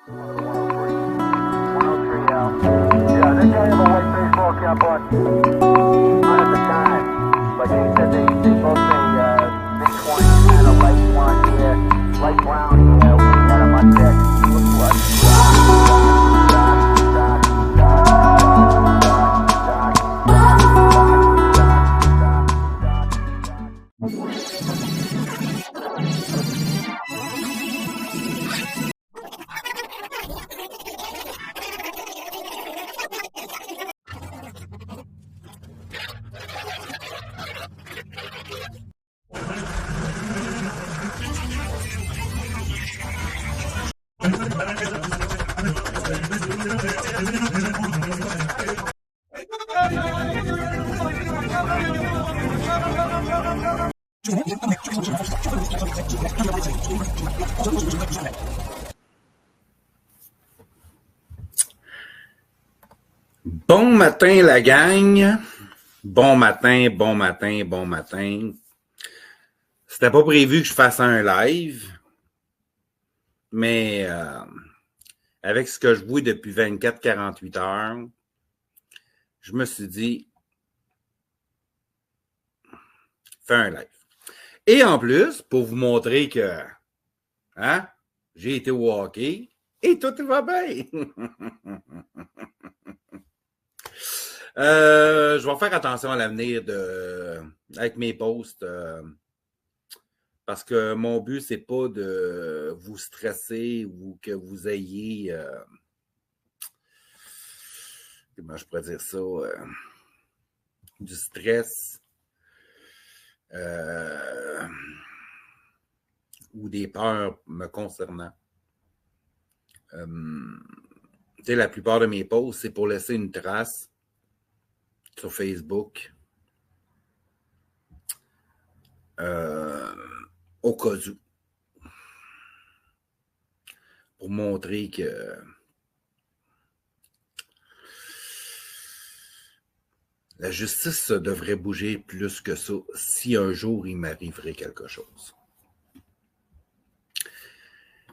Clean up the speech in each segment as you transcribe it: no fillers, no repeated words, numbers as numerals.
Yeah, they got him a white baseball cap on. Not at the time, but they said they both say mid-20s and a light blonde hair, light brown hair. We had him on deck. Looked like Bon matin la gang, bon matin, bon matin, bon matin. C'était pas prévu que je fasse un live, mais avec ce que je vois depuis 24-48 heures, je me suis dit, fais un live. Et en plus, pour vous montrer que j'ai été au hockey et tout va bien. Je vais faire attention à l'avenir avec mes posts parce que mon but, c'est pas de vous stresser ou que vous ayez comment je pourrais dire ça du stress ou des peurs me concernant. Tu sais, la plupart de mes posts, c'est pour laisser une trace sur Facebook au cas où. Pour montrer que la justice devrait bouger plus que ça si un jour il m'arriverait quelque chose.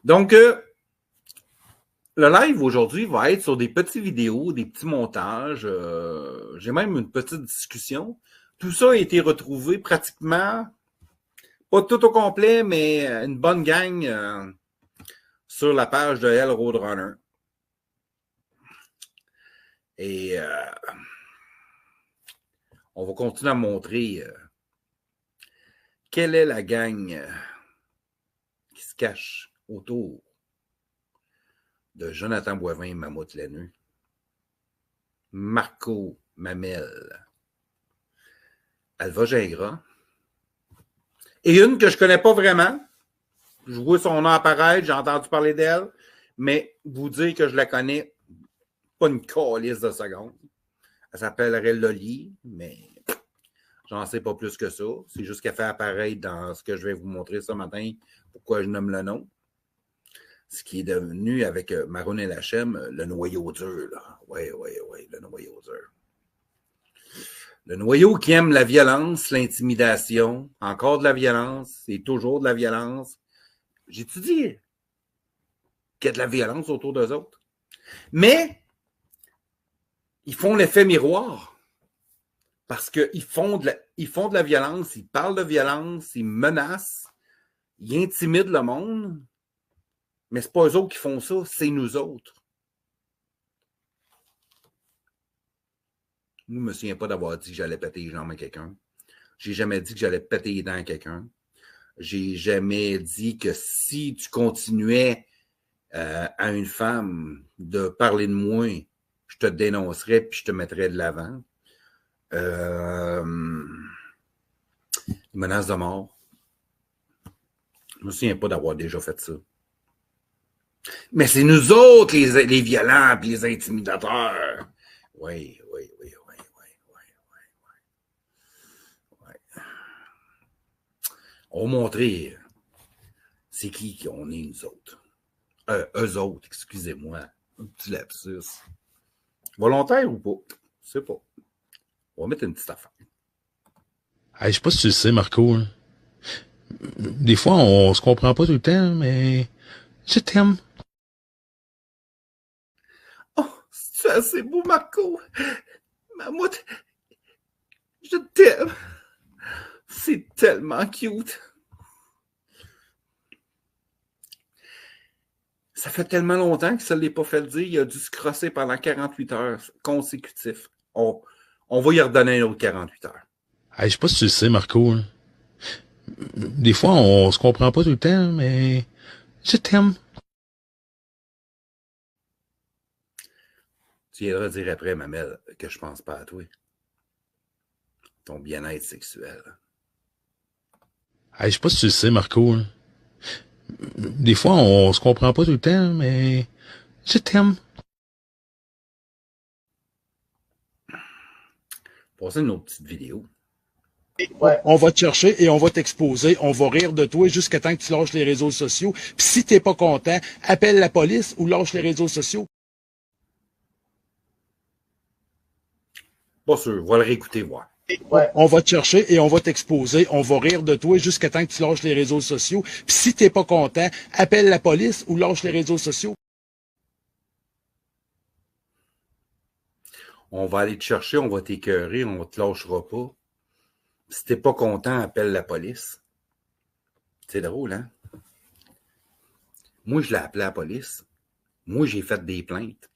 Donc, le live aujourd'hui va être sur des petites vidéos, des petits montages. J'ai même une petite discussion. Tout ça a été retrouvé pratiquement, pas tout au complet, mais une bonne gang sur la page de Hell Roadrunner. Et on va continuer à montrer quelle est la gang qui se cache autour de Jonathan Boivin, Mammouth Laineux, Marco Mamel, Alva Gingras, et une que je ne connais pas vraiment. Je vois son nom apparaître, j'ai entendu parler d'elle, mais vous dire que je la connais, pas une calisse de seconde. Elle s'appellerait Loli, mais j'en sais pas plus que ça. C'est juste qu'elle fait apparaître dans ce que je vais vous montrer ce matin, pourquoi je nomme le nom. Ce qui est devenu, avec Maroon et Lachem, le noyau dur. Oui, le noyau dur. Le noyau qui aime la violence, l'intimidation, encore de la violence, et toujours de la violence. J'ai-tu dit qu'il y a de la violence autour d'eux autres? Mais, ils font l'effet miroir. Parce qu'ils font de la violence, ils parlent de violence, ils menacent, ils intimident le monde. Mais ce n'est pas eux autres qui font ça, c'est nous autres. Moi, je ne me souviens pas d'avoir dit que j'allais péter les jambes à quelqu'un. J'ai jamais dit que j'allais péter les dents à quelqu'un. J'ai jamais dit que si tu continuais à une femme de parler de moi, je te dénoncerais puis je te mettrais de l'avant. Menace de mort. Je ne me souviens pas d'avoir déjà fait ça. Mais c'est nous autres, les violents et les intimidateurs. Oui. On va montrer c'est qui qu'on est, nous autres. Eux autres, excusez-moi. Un petit lapsus. Volontaire ou pas? Je sais pas. On va mettre une petite affaire. Hey, je sais pas si tu le sais, Marco. Hein. Des fois, on se comprend pas tout le temps, mais je t'aime. C'est assez beau, Marco. Mammouth, je t'aime. C'est tellement cute. Ça fait tellement longtemps que ça ne l'est pas fait dire. Il a dû se crosser pendant 48 heures consécutifs. On va y redonner un autre 48 heures. Hey, je sais pas si tu le sais, Marco. Hein. Des fois, on se comprend pas tout le temps, mais je t'aime. Tu viendras dire après, Mamelle, que je pense pas à toi. Ton bien-être sexuel. Hey, je sais pas si tu le sais, Marco. Hein. Des fois, on se comprend pas tout le temps, mais je t'aime. Passez une autre petite vidéo. Ouais. On va te chercher et on va t'exposer. On va rire de toi jusqu'à temps que tu lâches les réseaux sociaux. Puis si t'es pas content, appelle la police ou lâche les réseaux sociaux. Pas sûr, va le réécouter, voir. Ouais. On va te chercher et on va t'exposer. On va rire de toi jusqu'à temps que tu lâches les réseaux sociaux. Puis si t'es pas content, appelle la police ou lâche les réseaux sociaux. On va aller te chercher, on va t'écœurer, on ne te lâchera pas. Si t'es pas content, appelle la police. C'est drôle, hein? Moi, je l'ai appelé la police. Moi, j'ai fait des plaintes.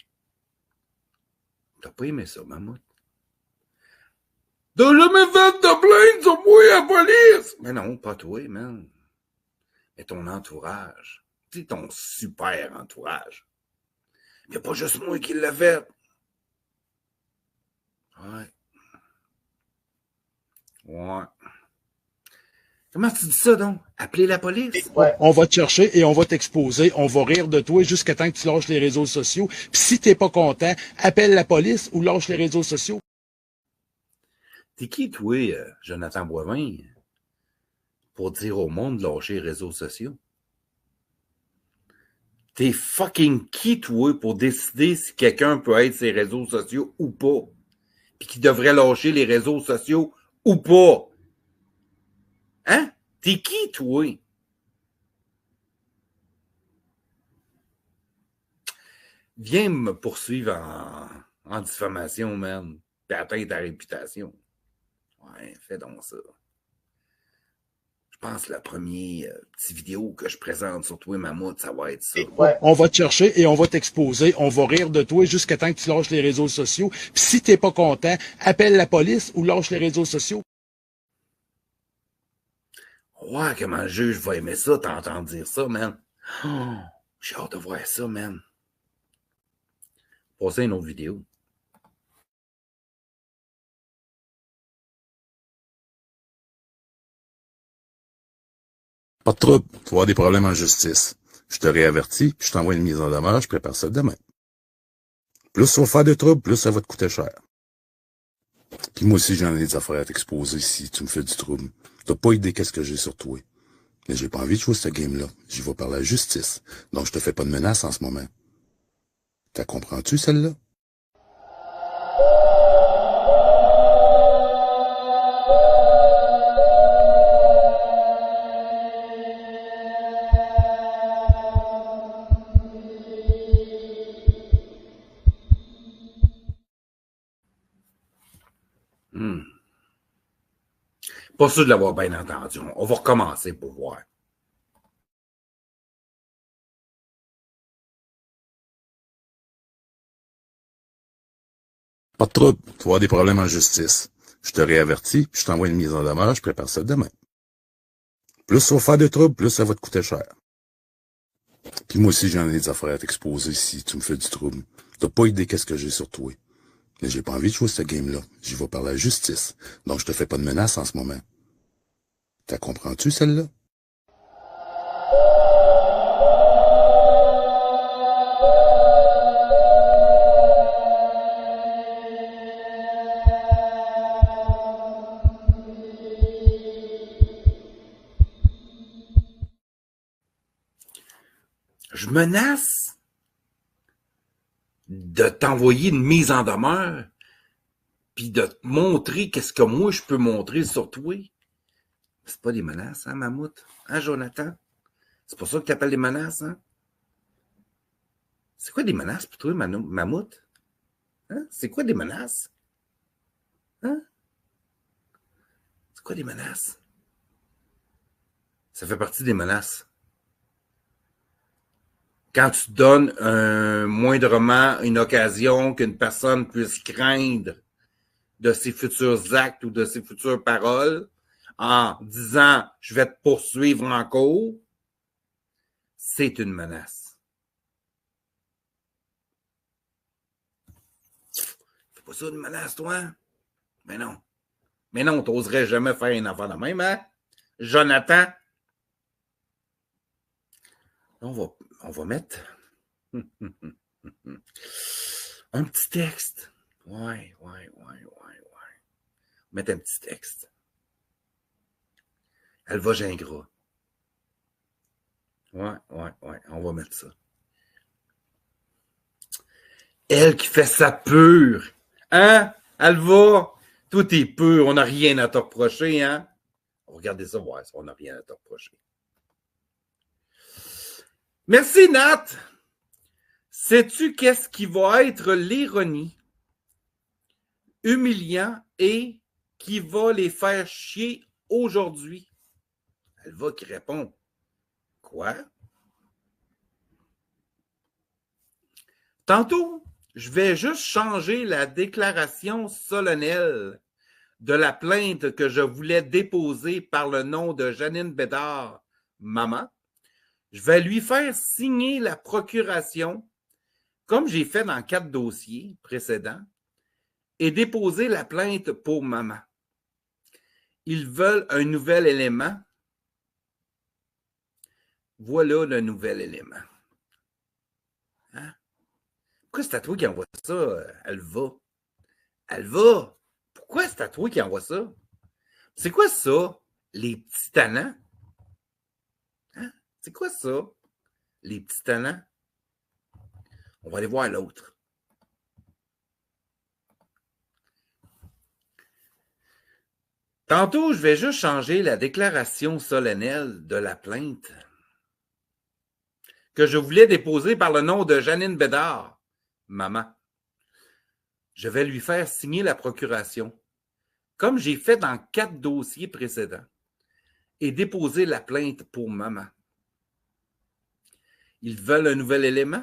T'as pas aimé ça, Mammouth? T'as jamais fait de plainte sur moi à la police? Mais non, pas toi, man. Mais ton entourage. Tu sais, ton super entourage. Il n'y a pas juste moi qui l'a fait. Ouais. Ouais. Comment tu dis ça, donc? Appeler la police? Ouais. On va te chercher et on va t'exposer. On va rire de toi jusqu'à temps que tu lâches les réseaux sociaux. Puis si t'es pas content, appelle la police ou lâche les réseaux sociaux. T'es qui, toi, Jonathan Boivin, pour dire au monde de lâcher les réseaux sociaux? T'es fucking qui, toi, pour décider si quelqu'un peut être sur les réseaux sociaux ou pas? Puis qu'il devrait lâcher les réseaux sociaux ou pas? Hein? T'es qui, toi? Viens me poursuivre en diffamation, man. Puis atteindre ta réputation. Ouais, fais donc ça. Je pense que la première petite vidéo que je présente sur toi, Mammouth, ça va être ça. Ouais. On va te chercher et on va t'exposer. On va rire de toi jusqu'à temps que tu lâches les réseaux sociaux. Puis si t'es pas content, appelle la police ou lâche les réseaux sociaux. Ouais, comment le juge va aimer ça, t'entendre dire ça, man. Oh, j'ai hâte de voir ça, man. Passez une autre vidéo. Pas de trouble, tu vas avoir des problèmes en justice. Je te réavertis, puis je t'envoie une mise en demeure, je prépare ça demain. Plus ça va faire de troubles, plus ça va te coûter cher. Puis moi aussi, j'en ai des affaires à t'exposer si tu me fais du trouble. T'as pas idée qu'est-ce que j'ai sur toi. Mais j'ai pas envie de jouer ce game-là. J'y vais par la justice. Donc je te fais pas de menace en ce moment. T'as comprends-tu celle-là? Pas sûr de l'avoir bien entendu. On va recommencer pour voir. Pas de trouble, tu vas avoir des problèmes en justice. Je te réavertis, puis je t'envoie une mise en demeure, je prépare ça demain. Plus ça va faire de troubles, plus ça va te coûter cher. Puis moi aussi, j'en ai des affaires à t'exposer si tu me fais du trouble. T'as pas idée qu'est-ce que j'ai sur toi. Mais j'ai pas envie de jouer ce game-là. J'y vais par la justice. Donc je te fais pas de menace en ce moment. T'as comprends-tu celle-là? Je menace de t'envoyer une mise en demeure puis de te montrer qu'est-ce que moi je peux montrer sur toi. C'est pas des menaces, hein, Mammouth? Hein, Jonathan? C'est pour ça que tu appelles des menaces, hein? C'est quoi des menaces pour toi, Mammouth? Hein? C'est quoi des menaces? Hein? C'est quoi des menaces? Ça fait partie des menaces. Quand tu donnes moindrement une occasion qu'une personne puisse craindre de ses futurs actes ou de ses futures paroles en disant « je vais te poursuivre en cours », c'est une menace. Fais pas ça une menace, toi? Mais non. Mais non, t'oserais jamais faire une affaire de même, hein? Jonathan? On va mettre un petit texte. Ouais. Mettre un petit texte. Alva Gingras. Ouais, on va mettre ça. Elle qui fait sa pure. Hein? Alva, toi t'es pur, on n'a rien à te reprocher, hein? Regardez ça, voir si on n'a rien à te reprocher. Merci, Nat. Sais-tu qu'est-ce qui va être l'ironie, humiliant et qui va les faire chier aujourd'hui? Alva qui répond. Quoi? Tantôt, je vais juste changer la déclaration solennelle de la plainte que je voulais déposer par le nom de Janine Bédard, maman. Je vais lui faire signer la procuration, comme j'ai fait dans 4 dossiers précédents, et déposer la plainte pour maman. Ils veulent un nouvel élément. Voilà le nouvel élément. Hein? Pourquoi c'est à toi qui envoie ça, Alva? Alva, pourquoi c'est à toi qui envoie ça? C'est quoi ça, les petits talents? Hein? C'est quoi ça, les petits talents? On va aller voir l'autre. Tantôt, je vais juste changer la déclaration solennelle de la plainte que je voulais déposer par le nom de Janine Bédard, maman. Je vais lui faire signer la procuration, comme j'ai fait dans 4 dossiers précédents, et déposer la plainte pour maman. Ils veulent un nouvel élément?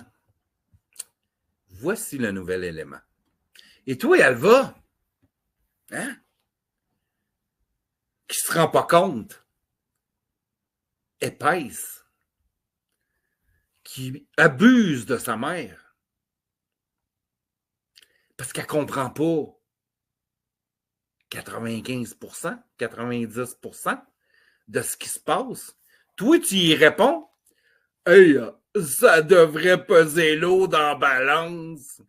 Voici le nouvel élément. Et toi, Alva, hein? Qui se rend pas compte, épaisse, qui abuse de sa mère, parce qu'elle comprend pas 95%, 90% de ce qui se passe. Toi, tu y réponds, « Hey, ça devrait peser l'eau dans la balance. »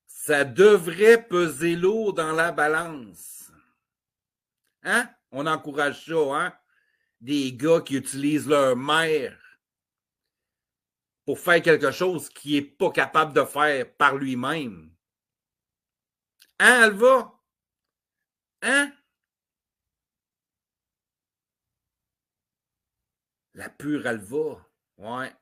Ça devrait peser l'eau dans la balance. Hein? On encourage ça, hein? Des gars qui utilisent leur mère pour faire quelque chose qu'il n'est pas capable de faire par lui-même. Hein, Alva? Hein? La pure Alva. Ouais.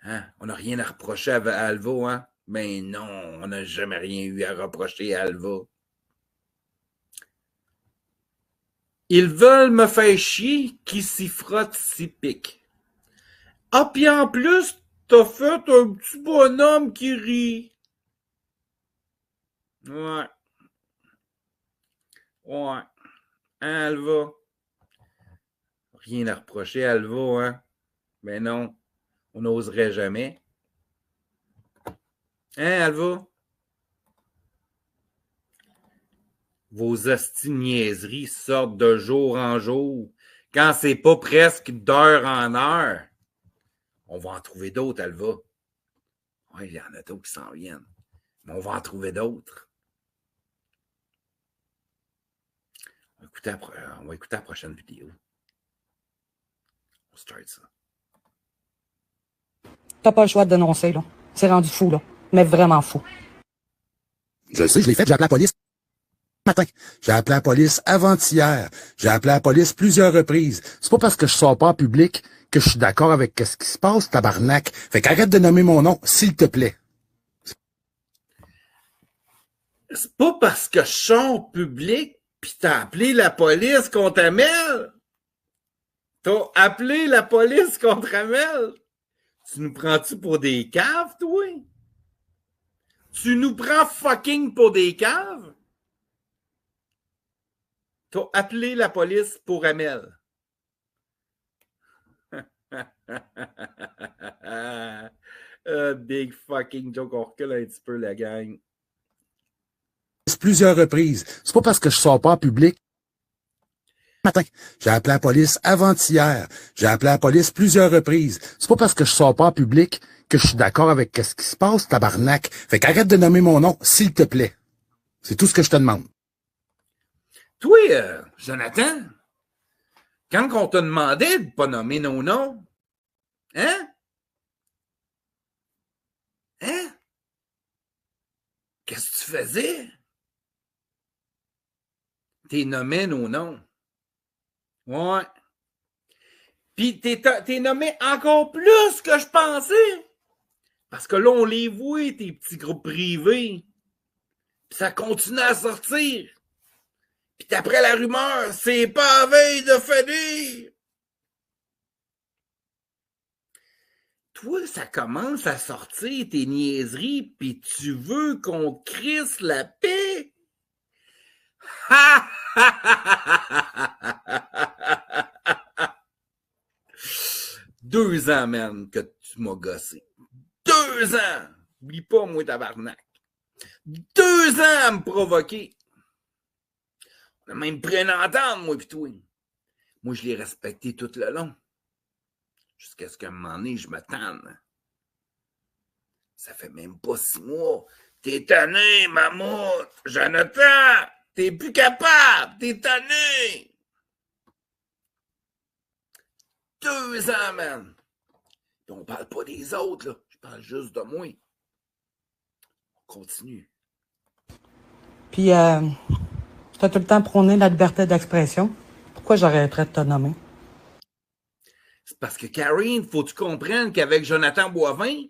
Hein? On n'a rien à reprocher à Alva, hein? Mais non, on n'a jamais rien eu à reprocher à Alva. Ils veulent me faire chier, qui s'y frotte, s'y pique. Ah, puis en plus, t'as fait un petit bonhomme qui rit. Ouais. Hein, Alva? Rien à reprocher à Alva, hein? Mais non, on n'oserait jamais. Hein, Alva? Vos hosties-niaiseries sortent de jour en jour, quand c'est pas presque d'heure en heure. On va en trouver d'autres, Alva. Oui, il y en a d'autres qui s'en viennent. Mais on va en trouver d'autres. On va écouter la prochaine vidéo. On start ça. T'as pas le choix de dénoncer, là. C'est rendu fou, là. Mais vraiment fou. Je le sais, je l'ai fait, j'ai appelé la police matin. J'ai appelé la police avant-hier. J'ai appelé la police plusieurs reprises. C'est pas parce que je sors pas en public que je suis d'accord avec ce qui se passe, tabarnak. Fait qu'arrête de nommer mon nom, s'il te plaît. C'est pas parce que je suis en public pis t'as appelé la police contre Amel. T'as appelé la police contre Amel. Tu nous prends-tu pour des caves, toi? Tu nous prends fucking pour des caves? T'as appelé la police pour Amel. Big fucking joke. On recule un petit peu, la gang. Plusieurs reprises. C'est pas parce que je sors pas en public. Matin, j'ai appelé la police avant-hier. J'ai appelé la police plusieurs reprises. C'est pas parce que je sors pas en public que je suis d'accord avec ce qui se passe, tabarnak. Fait qu'arrête de nommer mon nom, s'il te plaît. C'est tout ce que je te demande. Toi, Jonathan, quand on t'a demandé de pas nommer nos noms, hein? Hein? Qu'est-ce que tu faisais? T'es nommé nos noms. Ouais. Puis t'es nommé encore plus que je pensais. Parce que là, on les voit, tes petits groupes privés. Puis ça continue à sortir. Puis après la rumeur, c'est pas à veille de finir. Toi, ça commence à sortir tes niaiseries, puis tu veux qu'on te crisse la paix? 2 ans, man, que tu m'as gossé. 2 ans! Oublie pas, moi, tabarnak. 2 ans à me provoquer. On a même pris une entente, moi pis toi. Moi, je l'ai respecté tout le long. Jusqu'à ce qu'à un moment donné, je me tanne. Ça fait même pas 6 mois. T'es tanné, mammouth! Jonathan! T'es plus capable! T'es tanné! 2 ans, man! Et on parle pas des autres, là. Je parle juste de moi. On continue. Puis, t'as tout le temps prôné la liberté d'expression. Pourquoi j'arrêterais de te nommer? C'est parce que, Karine, faut que tu comprennes qu'avec Jonathan Boivin,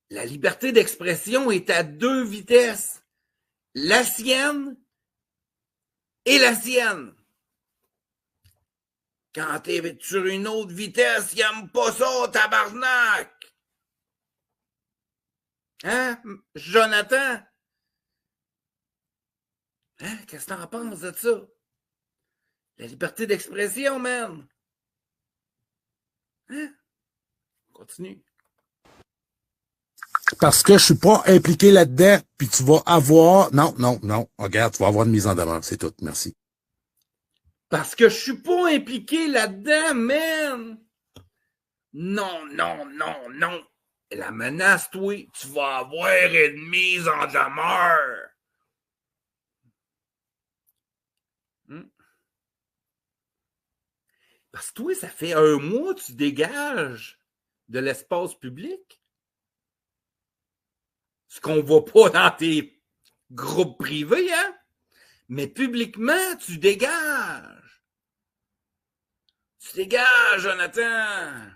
la liberté d'expression est à 2 vitesses. La sienne et la sienne. Quand t'es sur une autre vitesse, il aime pas ça, tabarnak! Hein, Jonathan? Hein, qu'est-ce que t'en penses de ça? La liberté d'expression, man! Hein? On continue. Parce que je suis pas impliqué là-dedans, puis tu vas avoir... Non. Regarde, tu vas avoir une mise en demeure, c'est tout. Merci. Parce que je suis pas impliqué là-dedans, man! Non. La menace, toi, tu vas avoir une mise en demeure. Parce que toi, ça fait 1 mois que tu dégages de l'espace public. Ce qu'on voit pas dans tes groupes privés, hein? Mais publiquement, tu dégages. Tu dégages, Jonathan.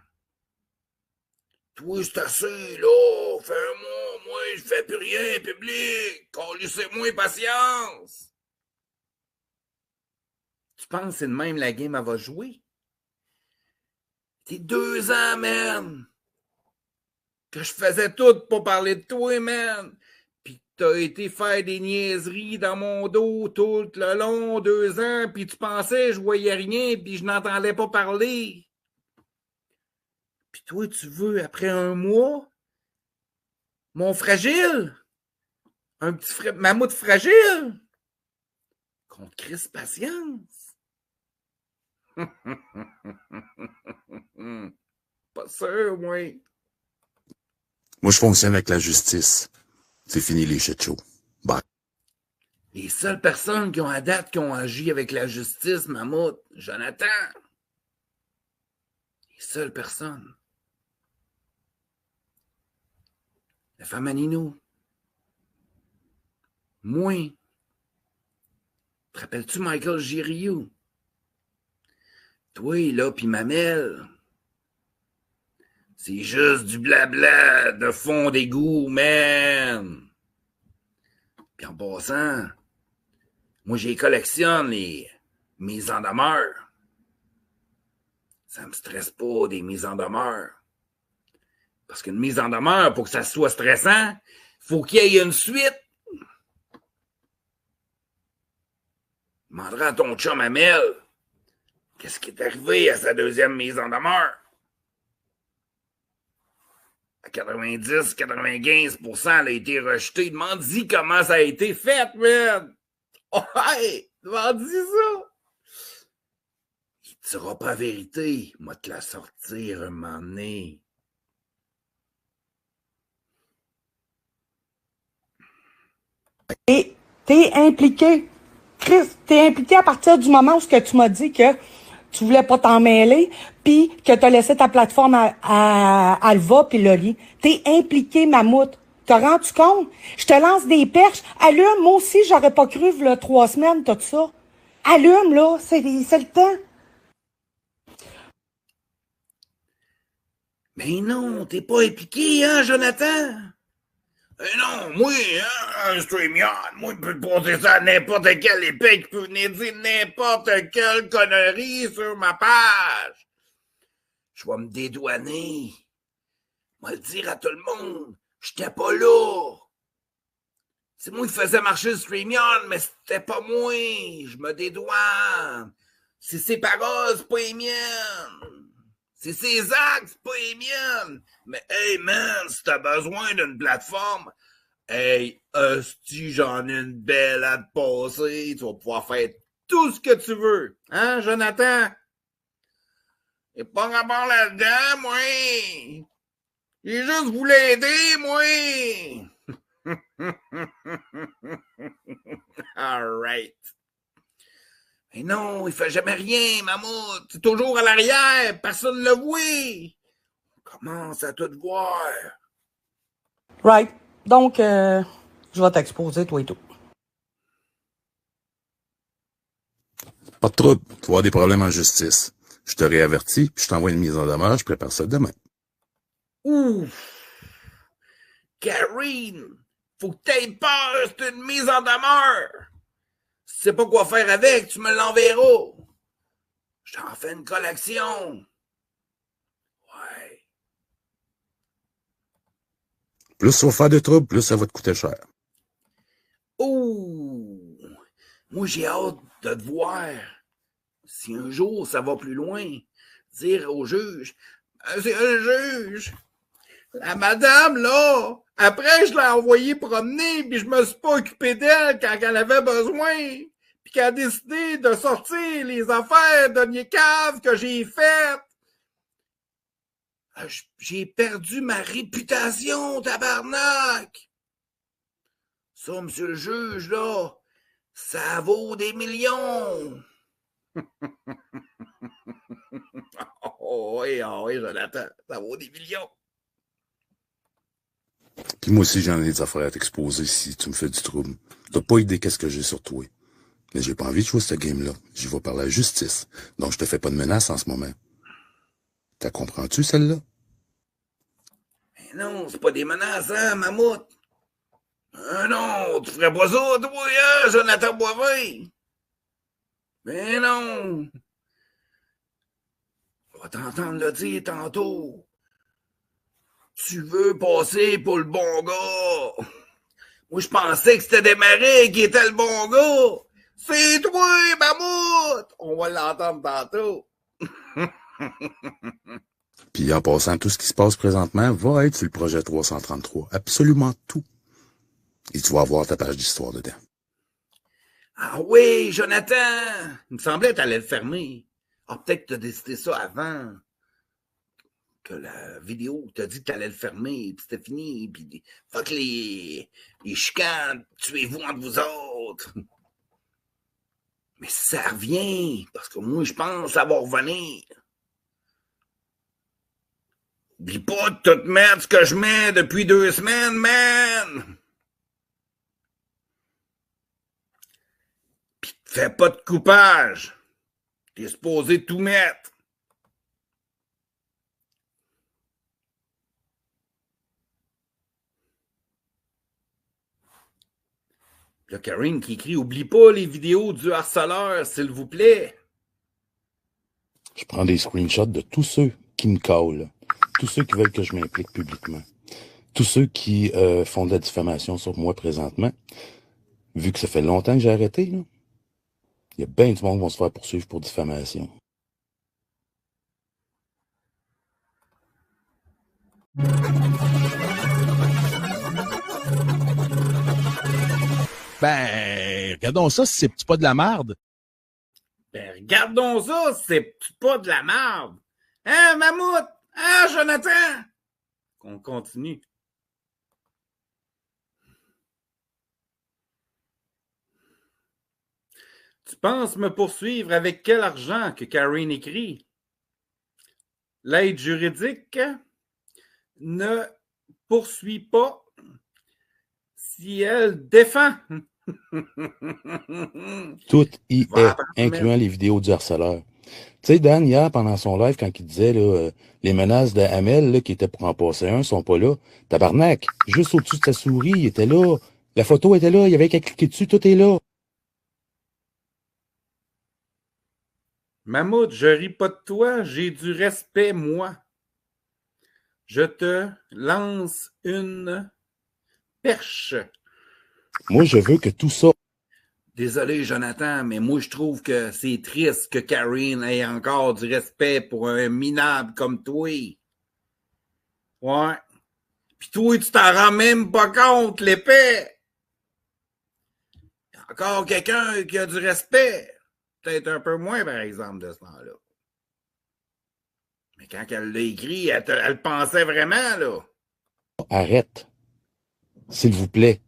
Toi, c'est assez, là. Fait 1 mois, moi, je fais plus rien public. Laissez-moi patience. Tu penses que c'est de même la game, elle va jouer? T'es 2 ans, man! Que je faisais tout pour parler de toi, man! Pis t'as été faire des niaiseries dans mon dos tout le long, 2 ans, pis tu pensais que je voyais rien, pis je n'entendais pas parler. Pis toi, tu veux, après 1 mois, mon fragile? Un petit mammouth fragile? Qu'on te crisse patience? Pas sûr, moi. Moi, je fonctionne avec la justice. C'est fini les shit shows. Bye. Les seules personnes qui ont à date qui ont agi avec la justice, Mammouth, Jonathan. Les seules personnes. La femme à Nino. Moi. Te rappelles-tu Michael Giriou? Toi, là, pis Mamel, c'est juste du blabla de fond d'égout, man. Puis en passant, moi, j'ai collectionne les mises en demeure. Ça me stresse pas, des mises en demeure. Parce qu'une mise en demeure, pour que ça soit stressant, faut qu'il y ait une suite. Demandera à ton chum Amel, qu'est-ce qui est arrivé à sa deuxième mise en demeure? À 90-95%, elle a été rejetée. Demande-y comment ça a été fait, man! Oh, hey! Demande-y ça! Il ne dira pas la vérité. Moi, te la sortir un moment donné. Et t'es impliqué. Chris, t'es impliqué à partir du moment où ce que tu m'as dit que tu voulais pas t'en mêler, puis que t'as laissé ta plateforme à Alva puis Loli. T'es impliqué, mammouth. T'as rendu compte? Je te lance des perches. Allume, moi aussi, j'aurais pas cru, v'là 3 semaines, tout ça. Allume, là, c'est le temps. Mais non, t'es pas impliqué, hein, Jonathan? Non, moi, hein, un StreamYard, moi, je peux poser ça à n'importe quelle épée qui peut venir dire n'importe quelle connerie sur ma page. Je vais me dédouaner. Je vais le dire à tout le monde. J'étais pas là. C'est moi qui faisais marcher le StreamYard, mais c'était pas moi. Je me dédouane. C'est ses paroles, c'est pas les miennes. C'est ses actes, c'est pas les miennes. Mais hey man, si t'as besoin d'une plateforme, hey, hostie, j'en ai une belle à te passer. Tu vas pouvoir faire tout ce que tu veux. Hein, Jonathan? J'ai pas rapport là-dedans, moi. J'ai juste voulu aider, moi. All right. Mais non, il fait jamais rien, mammouth. C'est toujours à l'arrière. Personne ne le voit. On commence à tout voir. Right. Donc, je vais t'exposer, toi et tout. Pas de trouble, tu vas avoir des problèmes en justice. Je te réavertis, puis je t'envoie une mise en demeure, je prépare ça demain. Ouf! Karine! Faut que t'aies peur, c'est une mise en demeure! Si tu sais pas quoi faire avec, tu me l'enverras. Je t'en fais une collection. Ouais. Plus ça va faire de trouble, plus ça va te coûter cher. Oh! Moi, j'ai hâte de te voir. Si un jour ça va plus loin, dire au juge, c'est un juge. La madame, là, après, je l'ai envoyée promener, puis je me suis pas occupé d'elle quand elle avait besoin, puis qu'elle a décidé de sortir les affaires de niécave que j'ai faites. J'ai perdu ma réputation, tabarnak! Ça, monsieur le juge, là, ça vaut des millions! Oh oui, Jonathan, ça vaut des millions! Puis moi aussi, j'en ai des affaires à t'exposer si tu me fais du trouble. T'as pas idée qu'est-ce que j'ai sur toi. Mais j'ai pas envie de jouer ce game-là. J'y vais par la justice. Donc je te fais pas de menace en ce moment. T'as comprends-tu celle-là? Mais non, c'est pas des menaces, hein, mammouth? Non, tu ferais pas ça, toi, hein, Jonathan Boivin? Mais non! On va t'entendre le dire tantôt. Tu veux passer pour le bon gars. Moi, je pensais que c'était Desmarais qui était le bon gars. C'est toi, mammouth! On va l'entendre tantôt. Puis en passant, tout ce qui se passe présentement va être sur le projet 333. Absolument tout. Et tu vas avoir ta page d'histoire dedans. Ah oui, Jonathan! Il me semblait que t'allais le fermer. Ah, peut-être que t'as décidé ça avant que la vidéo t'a dit que t'allais le fermer, puis c'était fini, puis fuck les chicanes, tuez-vous entre vous autres. Mais ça revient, parce que moi, je pense que ça va revenir. Oublie pas de tout mettre ce que je mets depuis 2 semaines, man! Pis fais pas de coupage. T'es supposé tout mettre. Là, Karine qui écrit « Oublie pas les vidéos du harceleur, s'il vous plaît. » Je prends des screenshots de tous ceux qui me callent, tous ceux qui veulent que je m'implique publiquement, tous ceux qui font de la diffamation sur moi présentement. Vu que ça fait longtemps que j'ai arrêté, là, il y a bien du monde qui vont se faire poursuivre pour diffamation. Ben, regardons ça, si c'est pas de la merde. Ben, regardons ça, c'est pas de la merde. Hein, Mammouth? Hein, Jonathan? On continue. Tu penses me poursuivre avec quel argent que Karine écrit? L'aide juridique ne poursuit pas si elle défend. Tout y est, incluant les vidéos du harceleur. Tu sais, Dan, hier, pendant son live, quand il disait là, les menaces de Hamel là, qui étaient pour en passer un sont pas là, tabarnak, juste au-dessus de sa souris, il était là. La photo était là, il y avait qu'à cliquer dessus, tout est là. Mammouth, je ris pas de toi, j'ai du respect, moi. Je te lance une perche. Moi, je veux que tout ça... Désolé, Jonathan, mais moi, je trouve que c'est triste que Karine ait encore du respect pour un minable comme toi. Ouais. Puis toi, tu t'en rends même pas compte, l'épée. Encore quelqu'un qui a du respect. Peut-être un peu moins, par exemple, de ce temps-là. Mais quand elle l'a écrit, elle pensait vraiment, là. Arrête. S'il vous plaît.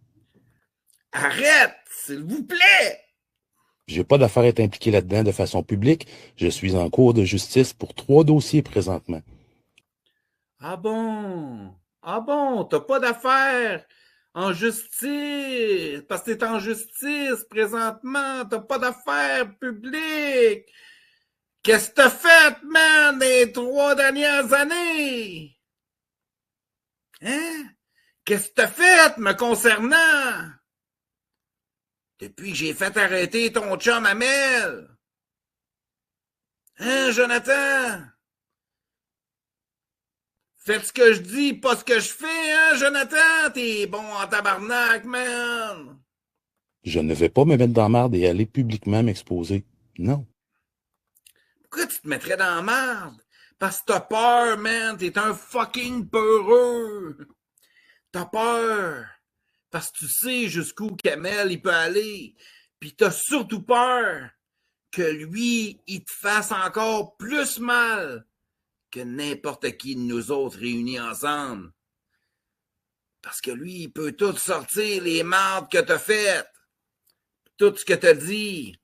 Arrête, s'il vous plaît. J'ai pas d'affaire à être impliqué là-dedans de façon publique. Je suis en cours de justice pour 3 dossiers présentement. Ah bon? Ah bon? T'as pas d'affaires en justice? Parce que t'es en justice présentement. T'as pas d'affaires publiques. Qu'est-ce que t'as fait, man, les 3 dernières années? Hein? Qu'est-ce que t'as fait me concernant? Depuis que j'ai fait arrêter ton chum Amel. Hein, Jonathan? Faites ce que je dis, pas ce que je fais, hein, Jonathan? T'es bon en tabarnak, man! Je ne vais pas me mettre dans la merde et aller publiquement m'exposer. Non. Pourquoi tu te mettrais dans la merde? Parce que t'as peur, man! T'es un fucking peureux! T'as peur! Parce que tu sais jusqu'où Kamel il peut aller. Puis t'as surtout peur que lui, il te fasse encore plus mal que n'importe qui de nous autres réunis ensemble. Parce que lui, il peut tout sortir les mardes que t'as faites. Tout ce que t'as dit.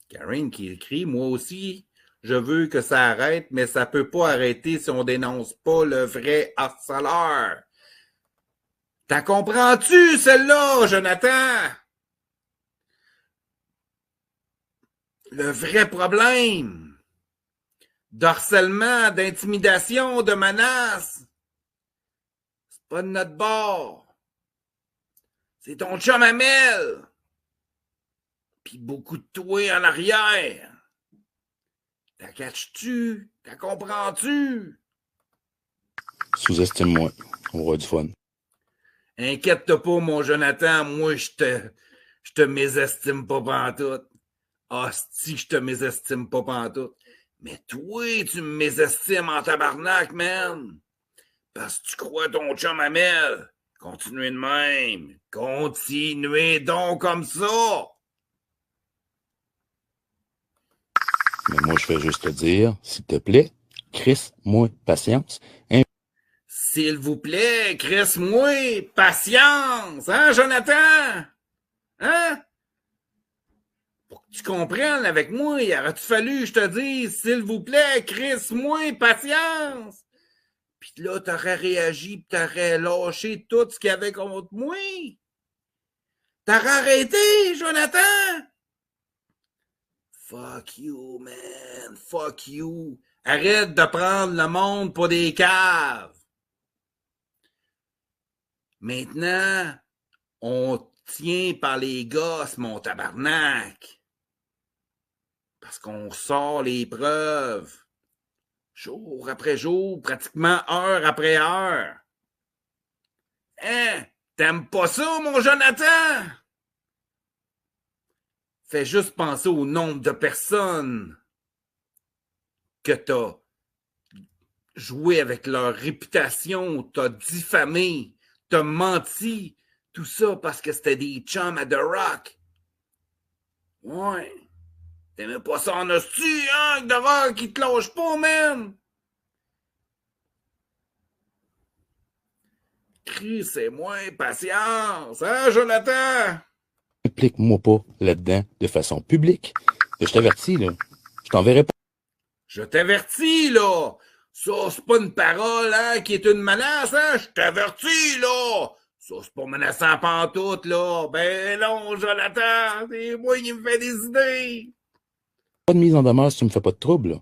Karine qui écrit, moi aussi, je veux que ça arrête, mais ça peut pas arrêter si on dénonce pas le vrai harceleur. T'as comprends-tu celle-là, Jonathan? Le vrai problème d'harcèlement, d'intimidation, de menace, c'est pas de notre bord. C'est ton chum Amel. Puis beaucoup de toi en arrière. T'as catches-tu? T'as comprends-tu? Sous-estime-moi. On aura du fun. Inquiète-toi pas, mon Jonathan. Moi, je te mésestime pas pantoute. Hostie, je te mésestime pas pantoute. Mais toi, tu me mésestimes en tabarnak, man. Parce que tu crois ton chum Amel. Continuez de même. Continuez donc comme ça. Mais moi, je vais juste te dire, s'il te plaît, crisse-moi patience. S'il vous plaît, crisse-moi patience. Hein, Jonathan? Hein? Pour que tu comprennes avec moi, il aurait fallu que je te dise, s'il vous plaît, crisse-moi patience. Puis là, t'aurais réagi, puis t'aurais lâché tout ce qu'il y avait contre moi. T'aurais arrêté, Jonathan? Fuck you, man. Fuck you. Arrête de prendre le monde pour des caves. Maintenant, on tient par les gosses, mon tabarnak. Parce qu'on sort les preuves. Jour après jour, pratiquement heure après heure. Hein? T'aimes pas ça, mon Jonathan? Fais juste penser au nombre de personnes que t'as joué avec leur réputation, t'as diffamé, t'as menti, tout ça parce que c'était des chums à The Rock. Ouais. T'aimais pas ça en hostie, hein, The Rock, il te lâche pas, man! Crie, c'est moins patience, hein, Jonathan? Implique-moi pas là-dedans de façon publique. Je t'avertis, là. Je t'enverrai pas. Je t'avertis, là! Ça, c'est pas une parole, hein, qui est une menace, hein? Je t'avertis, là! Ça, c'est pas menaçant pantoute, là! Ben non, Jonathan! C'est moi qui me fais des idées! Pas de mise en demeure si tu me fais pas de trouble, là.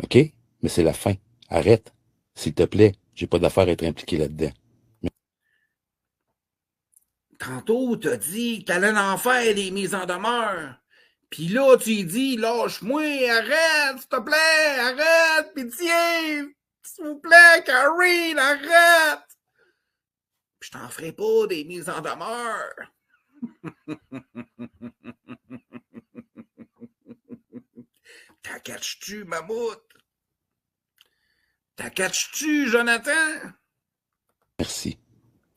OK? Mais c'est la fin. Arrête. S'il te plaît, j'ai pas d'affaire à être impliqué là-dedans. Tantôt, t'as dit que t'allais en faire des mises en demeure. Puis là, tu lui dis, lâche-moi, arrête, s'il te plaît, arrête, pitié, s'il vous plaît, Karine, arrête. Puis je t'en ferai pas des mises en demeure. T'as catches-tu, mammouth? T'as catches-tu, Jonathan? Merci.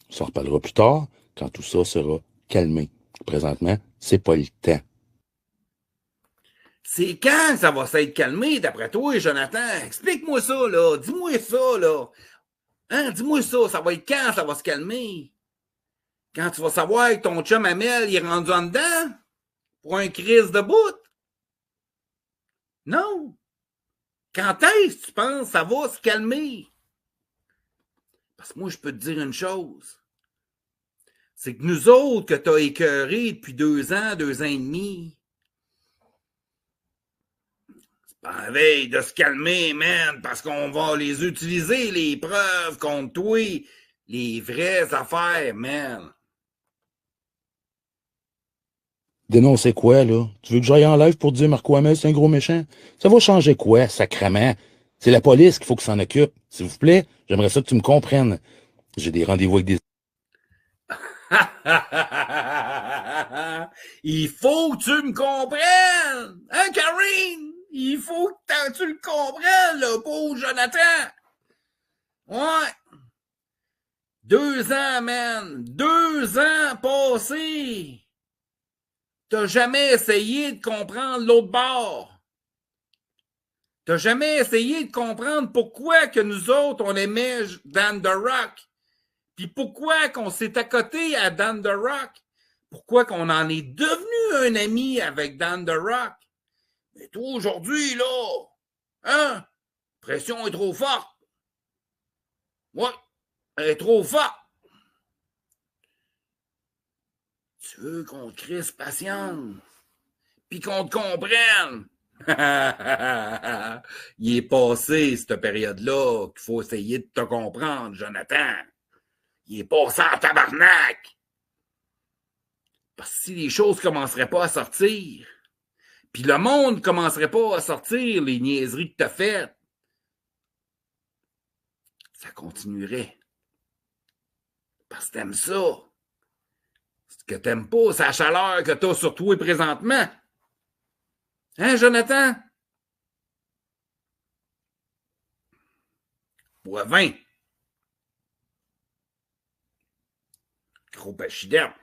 On s'en reparlera plus tard, quand tout ça sera calmé. Présentement, c'est pas le temps. C'est quand ça va s'être calmé, d'après toi, Jonathan? Explique-moi ça, là. Dis-moi ça, là. Hein? Dis-moi ça. Ça va être quand ça va se calmer? Quand tu vas savoir que ton chum Amel, il est rendu en dedans? Pour un crise de bout? Non. Quand est-ce que tu penses que ça va se calmer? Parce que moi, je peux te dire une chose. C'est que nous autres que t'as écœurés depuis 2 ans, 2 ans et demi, c'est pas la veille de se calmer, man, parce qu'on va les utiliser, les preuves contre toi, les vraies affaires, man. Dénoncer quoi, là? Tu veux que j'aille en live pour dire Marco Hamel, c'est un gros méchant? Ça va changer quoi, sacrement? C'est la police qu'il faut que s'en occupe. S'il vous plaît, j'aimerais ça que tu me comprennes. J'ai des rendez-vous avec des... Il faut que tu me comprennes! Hein, Karine? Il faut que tu le comprennes, là, pauvre Jonathan! Ouais! 2 ans, man! 2 ans passés! T'as jamais essayé de comprendre l'autre bord. T'as jamais essayé de comprendre pourquoi que nous autres, on aimait Dan The Rock. Puis pourquoi qu'on s'est accoté à Dan The Rock. Pourquoi qu'on en est devenu un ami avec Dan The Rock. Mais toi, aujourd'hui, là, hein? Pression est trop forte. Ouais, elle est trop forte. Tu veux qu'on te crisse patience, puis qu'on te comprenne. Il est passé, cette période-là, qu'il faut essayer de te comprendre, Jonathan. Il est passé en tabarnak. Parce que si les choses commenceraient pas à sortir, puis le monde commencerait pas à sortir les niaiseries que t'as faites, ça continuerait. Parce que t'aimes ça. Ce que t'aimes pas, c'est la chaleur que t'as sur toi présentement. Hein, Jonathan? Bois 20. Gros pachyderme.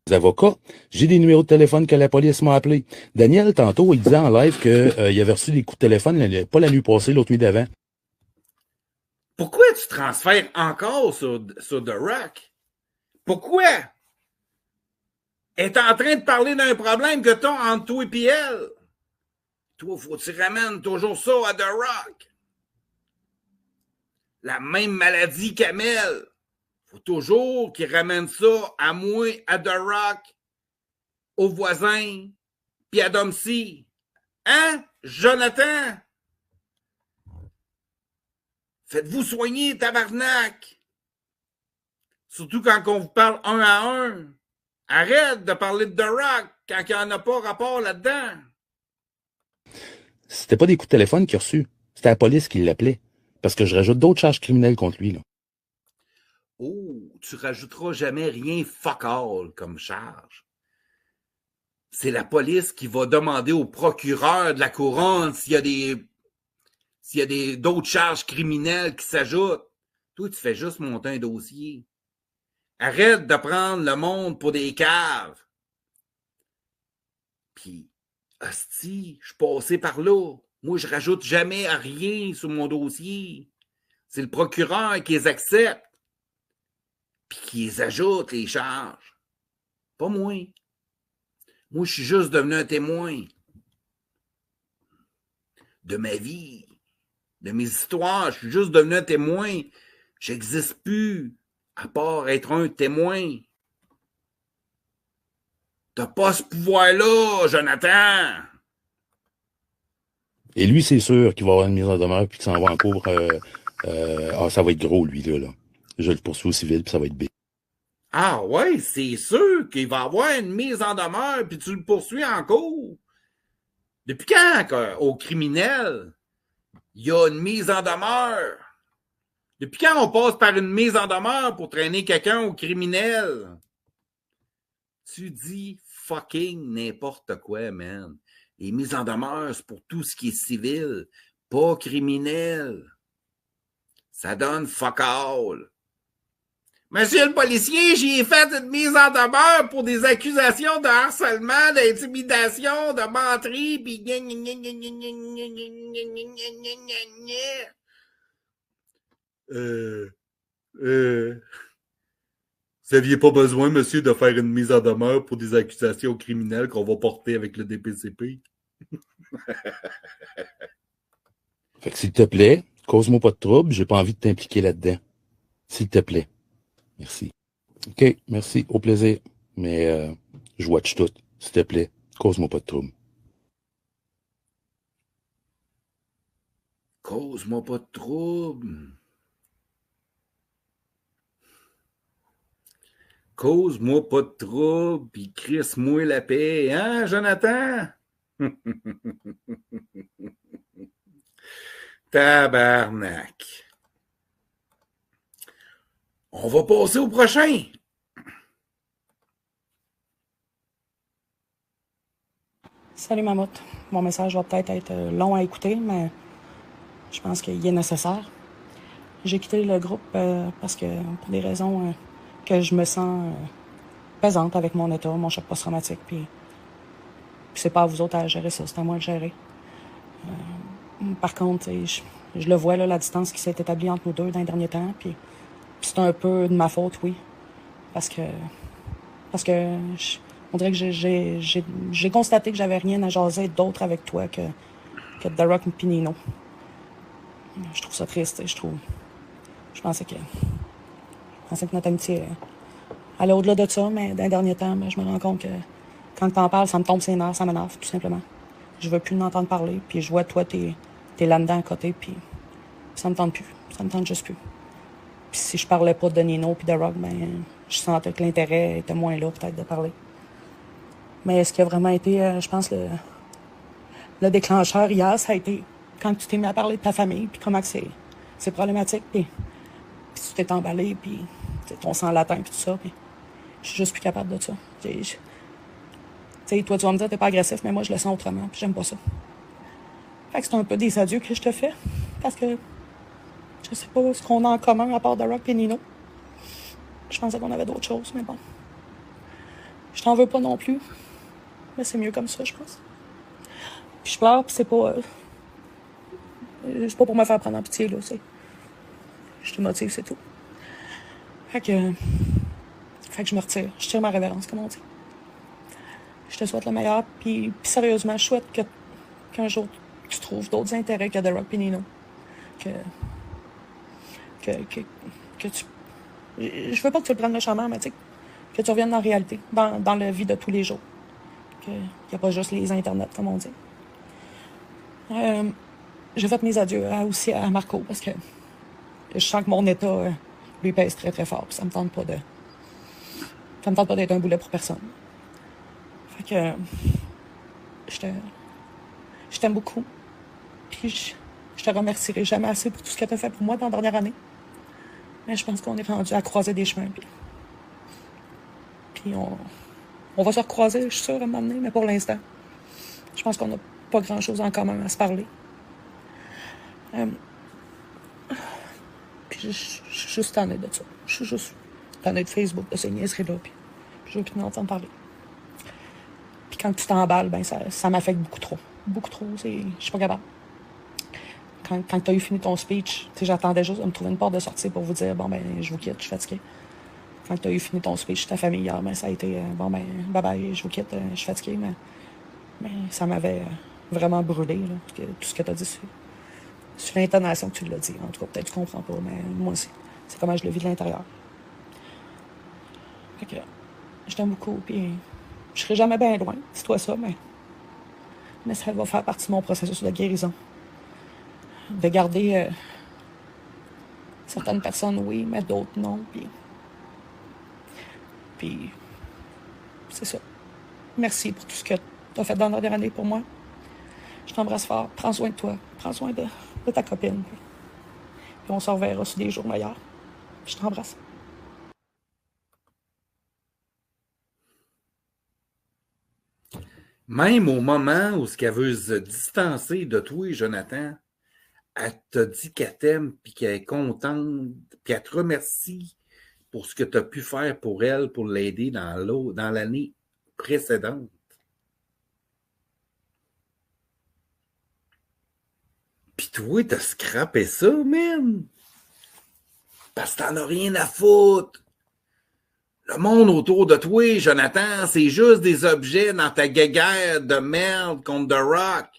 avocats. J'ai des numéros de téléphone que la police m'a appelé. Daniel, tantôt, il disait en live qu'il avait reçu des coups de téléphone, pas la nuit passée, l'autre nuit d'avant. Pourquoi tu transfères encore sur The Rock? Pourquoi? Elle est en train de parler d'un problème que t'as entre toi et elle. Toi, faut que tu ramènes toujours ça à The Rock. La même maladie qu'Amel. Faut toujours qu'il ramène ça à moi, à The Rock, aux voisins, puis Adam C. Hein, Jonathan? Faites-vous soigner, tabarnak! Surtout quand on vous parle un à un. Arrête de parler de The Rock quand il n'y en a pas rapport là-dedans. C'était pas des coups de téléphone qu'il a reçus. C'était la police qui l'appelait. Parce que je rajoute d'autres charges criminelles contre lui, là. Oh, tu rajouteras jamais rien fuck all comme charge. C'est la police qui va demander au procureur de la couronne s'il y a d'autres charges criminelles qui s'ajoutent. Toi, tu fais juste monter un dossier. Arrête de prendre le monde pour des caves. Puis, hostie, je suis passé par là. Moi, je rajoute jamais à rien sur mon dossier. C'est le procureur qui les accepte. Puis qui les ajoute, les charges. Pas moi. Moi, je suis juste devenu un témoin de ma vie, de mes histoires. Je suis juste devenu un témoin. J'existe plus, à part être un témoin. T'as pas ce pouvoir-là, Jonathan! Et lui, c'est sûr qu'il va avoir une mise en demeure puis qu'il s'en va en cours. Ça va être gros, lui, là. Je le poursuis au civil puis ça va être B. Ah ouais, c'est sûr qu'il va avoir une mise en demeure puis tu le poursuis en cours. Depuis quand, au criminel, il y a une mise en demeure? Depuis quand on passe par une mise en demeure pour traîner quelqu'un au criminel? Tu dis fucking n'importe quoi, man. Les mises en demeure, c'est pour tout ce qui est civil, pas criminel. Ça donne fuck all. Monsieur le policier, j'y ai fait une mise en demeure pour des accusations de harcèlement, d'intimidation, de menterie, pis vous n'aviez pas besoin, monsieur, de faire une mise en demeure pour des accusations criminelles qu'on va porter avec le DPCP? Fait que s'il te plaît, cause-moi pas de trouble, j'ai pas envie de t'impliquer là-dedans. S'il te plaît. Merci. OK, merci, au plaisir. Mais je watch tout, s'il te plaît, cause-moi pas de trouble. Cause-moi pas de trouble. Cause-moi pas de trouble, puis crisse-moi la paix, hein, Jonathan? Tabarnak. On va passer au prochain. Salut Mammouth. Mon message va peut-être être long à écouter, mais je pense qu'il est nécessaire. J'ai quitté le groupe parce que, pour des raisons que je me sens pesante avec mon état, mon choc post-traumatique, puis c'est pas à vous autres à gérer ça, c'est à moi de gérer. Par contre, je le vois, là, la distance qui s'est établie entre nous deux dans les derniers temps, puis c'est un peu de ma faute, oui. Parce que on dirait que j'ai constaté que j'avais rien à jaser d'autre avec toi que The Rock et Nino. Je trouve ça triste, je pensais que notre amitié allait au-delà de ça, mais dans les derniers temps, je me rends compte que quand t'en parles, ça me tombe ses nerfs, ça m'énerve, tout simplement. Je veux plus l'entendre parler, puis je vois toi, t'es là-dedans à côté, puis ça me tente plus, ça me tente juste plus. Puis si je parlais pas de Nino puis de Rock, je sentais que l'intérêt était moins là, peut-être, de parler. Mais ce qui a vraiment été, je pense, le déclencheur hier, ça a été quand tu t'es mis à parler de ta famille, puis comment que c'est problématique, puis tu t'es emballé, puis ton sang latin, puis tout ça, puis je suis juste plus capable de ça. Tu sais, toi, tu vas me dire t'es pas agressif, mais moi, je le sens autrement, puis j'aime pas ça. Fait que c'est un peu des adieux que je te fais, parce que je sais pas ce qu'on a en commun à part The Rock et Nino. Je pensais qu'on avait d'autres choses, mais bon. Je t'en veux pas non plus. Mais c'est mieux comme ça, je pense. Puis je pleure, puis c'est pas pour me faire prendre en pitié, là. Je te motive, c'est tout. Fait que je me retire. Je tire ma révérence, comme on dit. Je te souhaite le meilleur, puis sérieusement, je souhaite qu'un jour, tu trouves d'autres intérêts que The Rock et Nino. Que tu... Je veux pas que tu le prennes méchamment, mais tu sais, que tu reviennes dans la réalité, dans la vie de tous les jours. qu'il n'y a pas juste les internets, comme on dit. J'ai fait mes adieux aussi à Marco parce que je sens que mon état lui pèse très très fort. Puis ça me tente pas d'être un boulet pour personne. Fait que je t'aime beaucoup. Puis je te remercierai jamais assez pour tout ce que tu as fait pour moi dans la dernière année. Mais je pense qu'on est rendu à croiser des chemins. Puis on va se recroiser, je suis sûre, à un moment donné, mais pour l'instant, je pense qu'on n'a pas grand-chose en commun à se parler. Puis je suis juste tannée de ça. Je suis juste tannée de Facebook, de ces niaiseries-là. Puis je veux plus m'entendre parler. Puis quand tu t'emballes, ben ça m'affecte beaucoup trop. Beaucoup trop. Je suis pas capable. Quand tu as eu fini ton speech, j'attendais juste de me trouver une porte de sortie pour vous dire, bon, ben, je vous quitte, je suis fatiguée. Quand tu as eu fini ton speech, ta famille hier, ben, ça a été, bon, ben, bye bye, je vous quitte, je suis fatiguée, mais ça m'avait vraiment brûlé, là, tout ce que tu as dit sur l'intonation que tu l'as dit. En tout cas, peut-être que tu comprends pas, mais moi aussi. C'est comment je le vis de l'intérieur. Fait que, je t'aime beaucoup, puis je serai jamais bien loin, dis-toi ça, mais ça va faire partie de mon processus de guérison. De garder certaines personnes, oui, mais d'autres, non. Puis c'est ça. Merci pour tout ce que tu as fait dans la dernière année pour moi. Je t'embrasse fort. Prends soin de toi. Prends soin de ta copine. Puis on se reverra sur des jours meilleurs. Je t'embrasse. Même au moment où elle veut se distancer de toi, Jonathan, elle te dit qu'elle t'aime, puis qu'elle est contente, puis elle te remercie pour ce que tu as pu faire pour elle, pour l'aider dans l'année précédente. Puis toi, t'as scrappé ça, man! Parce que t'en as rien à foutre! Le monde autour de toi, Jonathan, c'est juste des objets dans ta guéguerre de merde contre The Rock.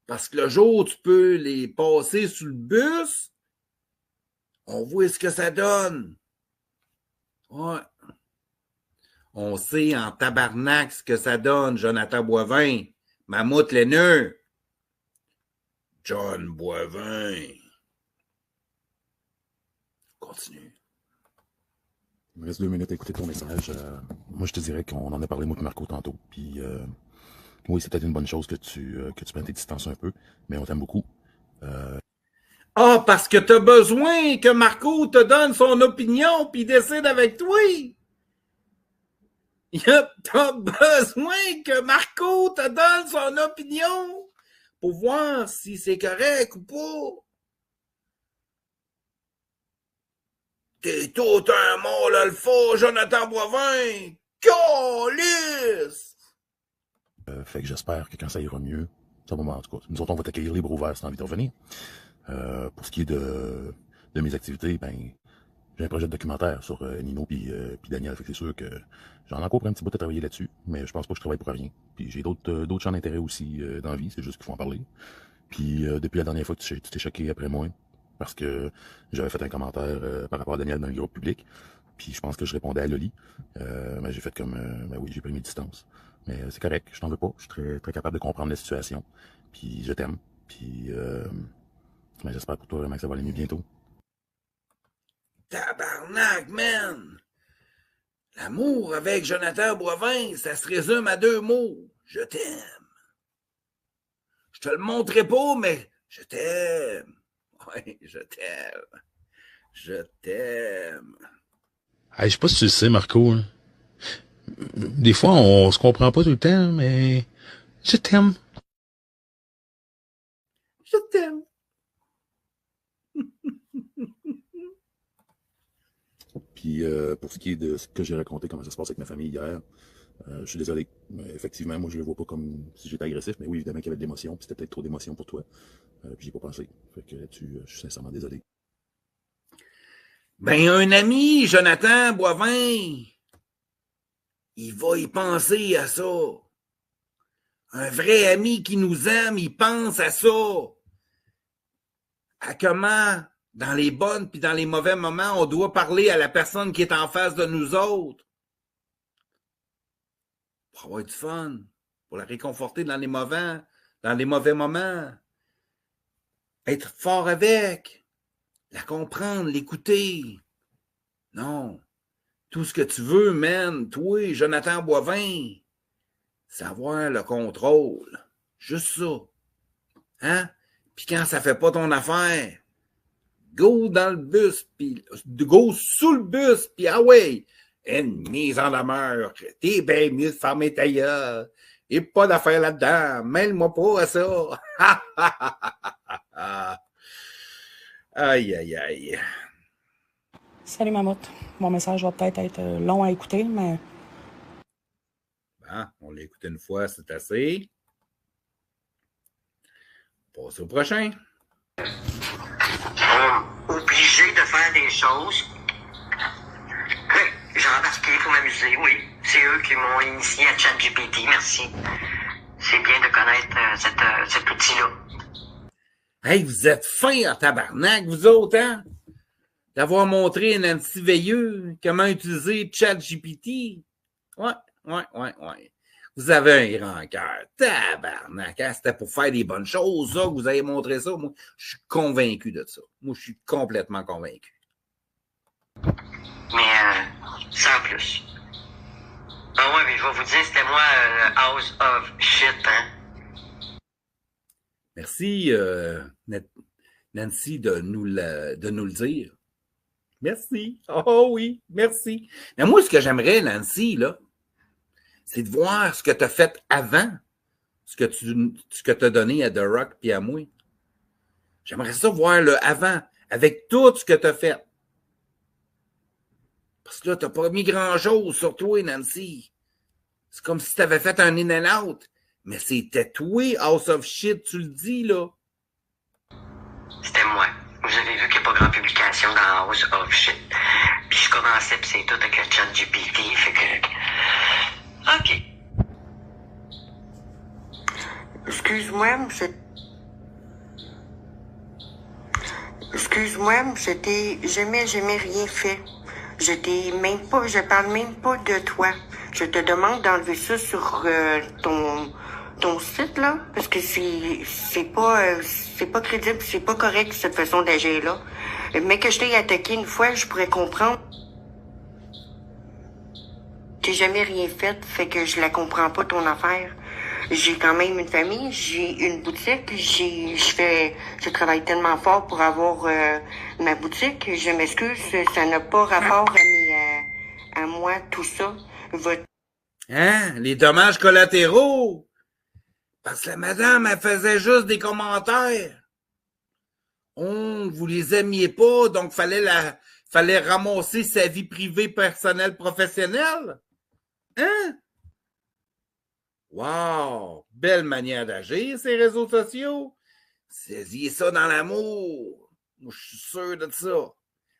Parce que le jour où tu peux les passer sur le bus, on voit ce que ça donne. Ouais. On sait en tabarnak ce que ça donne, Jonathan Boivin. Mammouth laineux. John Boivin. Continue. Il me reste 2 minutes à écouter ton message. Moi, je te dirais qu'on en a parlé, moi et Marco, tantôt. Puis, oui, c'est peut-être une bonne chose que tu prennes tes distances un peu, mais on t'aime beaucoup. Ah, parce que t'as besoin que Marco te donne son opinion puis décide avec toi. T'as besoin que Marco te donne son opinion pour voir si c'est correct ou pas. T'es tout un mâle alpha, Jonathan Boivin. Calice! Fait que j'espère que quand ça ira mieux, ça va, en tout cas, nous autres, on va t'accueillir libre ouvert si t'as envie de revenir. Pour ce qui est de mes activités, ben, j'ai un projet de documentaire sur Nino puis Daniel, fait que c'est sûr que j'en ai encore pour un petit bout à travailler là-dessus, mais je pense pas que je travaille pour rien. Puis j'ai d'autres champs d'intérêt aussi dans la vie, c'est juste qu'il faut en parler. Puis depuis la dernière fois que tu t'es choqué après moi, parce que j'avais fait un commentaire par rapport à Daniel dans le groupe public, puis je pense que je répondais à Loli, mais j'ai fait comme, ben oui, j'ai pris mes distances. Mais c'est correct, je t'en veux pas, je suis très, très capable de comprendre la situation, puis je t'aime, puis mais j'espère pour toi vraiment que ça va aller mieux bientôt. Tabarnak, man! L'amour avec Jonathan Boivin, ça se résume à 2 mots. Je t'aime. Je te le montrerai pas, mais je t'aime. Oui, je t'aime. Je t'aime. Hey, je sais pas si tu le sais, Marco. Hein. Des fois, on se comprend pas tout le temps, mais je t'aime. Je t'aime. Puis pour ce qui est de ce que j'ai raconté, comment ça se passe avec ma famille hier, je suis désolé. Effectivement, moi je le vois pas comme si j'étais agressif, mais oui, évidemment qu'il y avait de l'émotion, puis c'était peut-être trop d'émotion pour toi. Puis j'ai pas pensé. Fait que là-dessus, je suis sincèrement désolé. Ben, un ami, Jonathan Boivin, il va y penser à ça. Un vrai ami qui nous aime, il pense à ça. À comment, dans les bonnes puis dans les mauvais moments, on doit parler à la personne qui est en face de nous autres. pour avoir du fun, pour la réconforter dans les mauvais moments. Être fort avec, la comprendre, l'écouter. Non. Tout ce que tu veux, man, toi, Jonathan Boivin, c'est avoir le contrôle. Juste ça. Hein? Puis quand ça fait pas ton affaire, go dans le bus, puis go sous le bus, puis ah ouais, une mise en demeure. T'es bien mieux de fermer ta gueule. Et pas d'affaire là-dedans. Mêle-moi pas à ça. Aïe, aïe, aïe. Salut, Mammouth. Mon message va peut-être être long à écouter, mais... Bon, on l'a écouté une fois, c'est assez. Passe au prochain. Obligé de faire des choses. J'ai embarqué pour m'amuser, oui. C'est eux qui m'ont initié à ChatGPT, merci. C'est bien de connaître cet outil-là. Hey, vous êtes fins en tabarnak, vous autres, hein? D'avoir montré à Nancy Veilleux comment utiliser ChatGPT. Ouais. Vous avez un grand cœur. Tabarnak, hein? C'était pour faire des bonnes choses, ça, que vous avez montré ça. Moi, je suis convaincu de ça. Moi, je suis complètement convaincu. Mais sans plus. Ah ouais, mais je vais vous dire, c'était moi, House of Shit, hein? Merci, Nancy, de nous le dire. Merci. Oh oui, merci. Mais moi, ce que j'aimerais, Nancy, là, c'est de voir ce que tu as fait avant, ce que tu as donné à The Rock et à moi. J'aimerais ça voir le avant, avec tout ce que tu as fait. Parce que là, tu n'as pas mis grand-chose sur toi, Nancy. C'est comme si tu avais fait un in and out. Mais c'était toi, House of Shit, tu le dis, là. C'était moi. Vous avez vu qu'il n'y a pas grande publication dans House of Shit. Puis je commençais, puis c'est tout avec le chat GPT, fait que... OK. Excuse-moi, j'étais jamais rien fait. Je parle même pas de toi. Je te demande d'enlever ça sur ton site, là, parce que c'est pas crédible, c'est pas correct, cette façon d'agir, là. Mais que je t'ai attaqué une fois, je pourrais comprendre. J'ai jamais rien fait que je la comprends pas, ton affaire. J'ai quand même une famille, j'ai une boutique, je travaille tellement fort pour avoir ma boutique. Je m'excuse, ça n'a pas rapport à moi, tout ça. Hein? Les dommages collatéraux? Parce que la madame, elle faisait juste des commentaires. Vous les aimiez pas, donc fallait ramasser sa vie privée, personnelle, professionnelle? Hein? Wow! Belle manière d'agir, ces réseaux sociaux. Saisiez ça dans l'amour. Moi, je suis sûr de ça.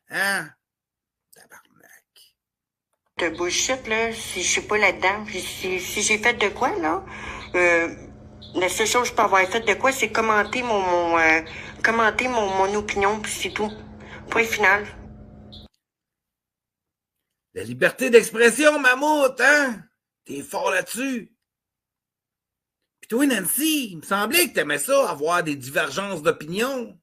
Hein? Tabarnak. De bullshit, là, si je suis pas là-dedans, si j'ai fait de quoi, là, la seule chose que je peux avoir fait de quoi, c'est commenter mon opinion, puis c'est tout. Point final. La liberté d'expression, mammouth, hein? T'es fort là-dessus. Puis toi, Nancy, il me semblait que t'aimais ça, avoir des divergences d'opinion.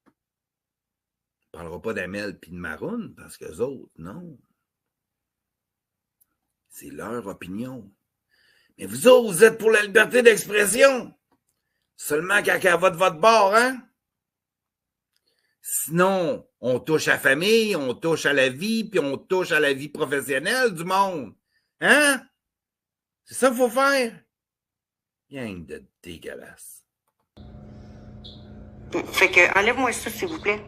On parlera pas d'Amel puis de Maroon, parce qu'eux autres, non. C'est leur opinion. Mais vous autres, vous êtes pour la liberté d'expression. Seulement quand elle va de votre bord, hein? Sinon, on touche à la famille, on touche à la vie, puis on touche à la vie professionnelle du monde. Hein? C'est ça qu'il faut faire? Rien de dégueulasse. Fait que, enlève-moi ça, s'il vous plaît.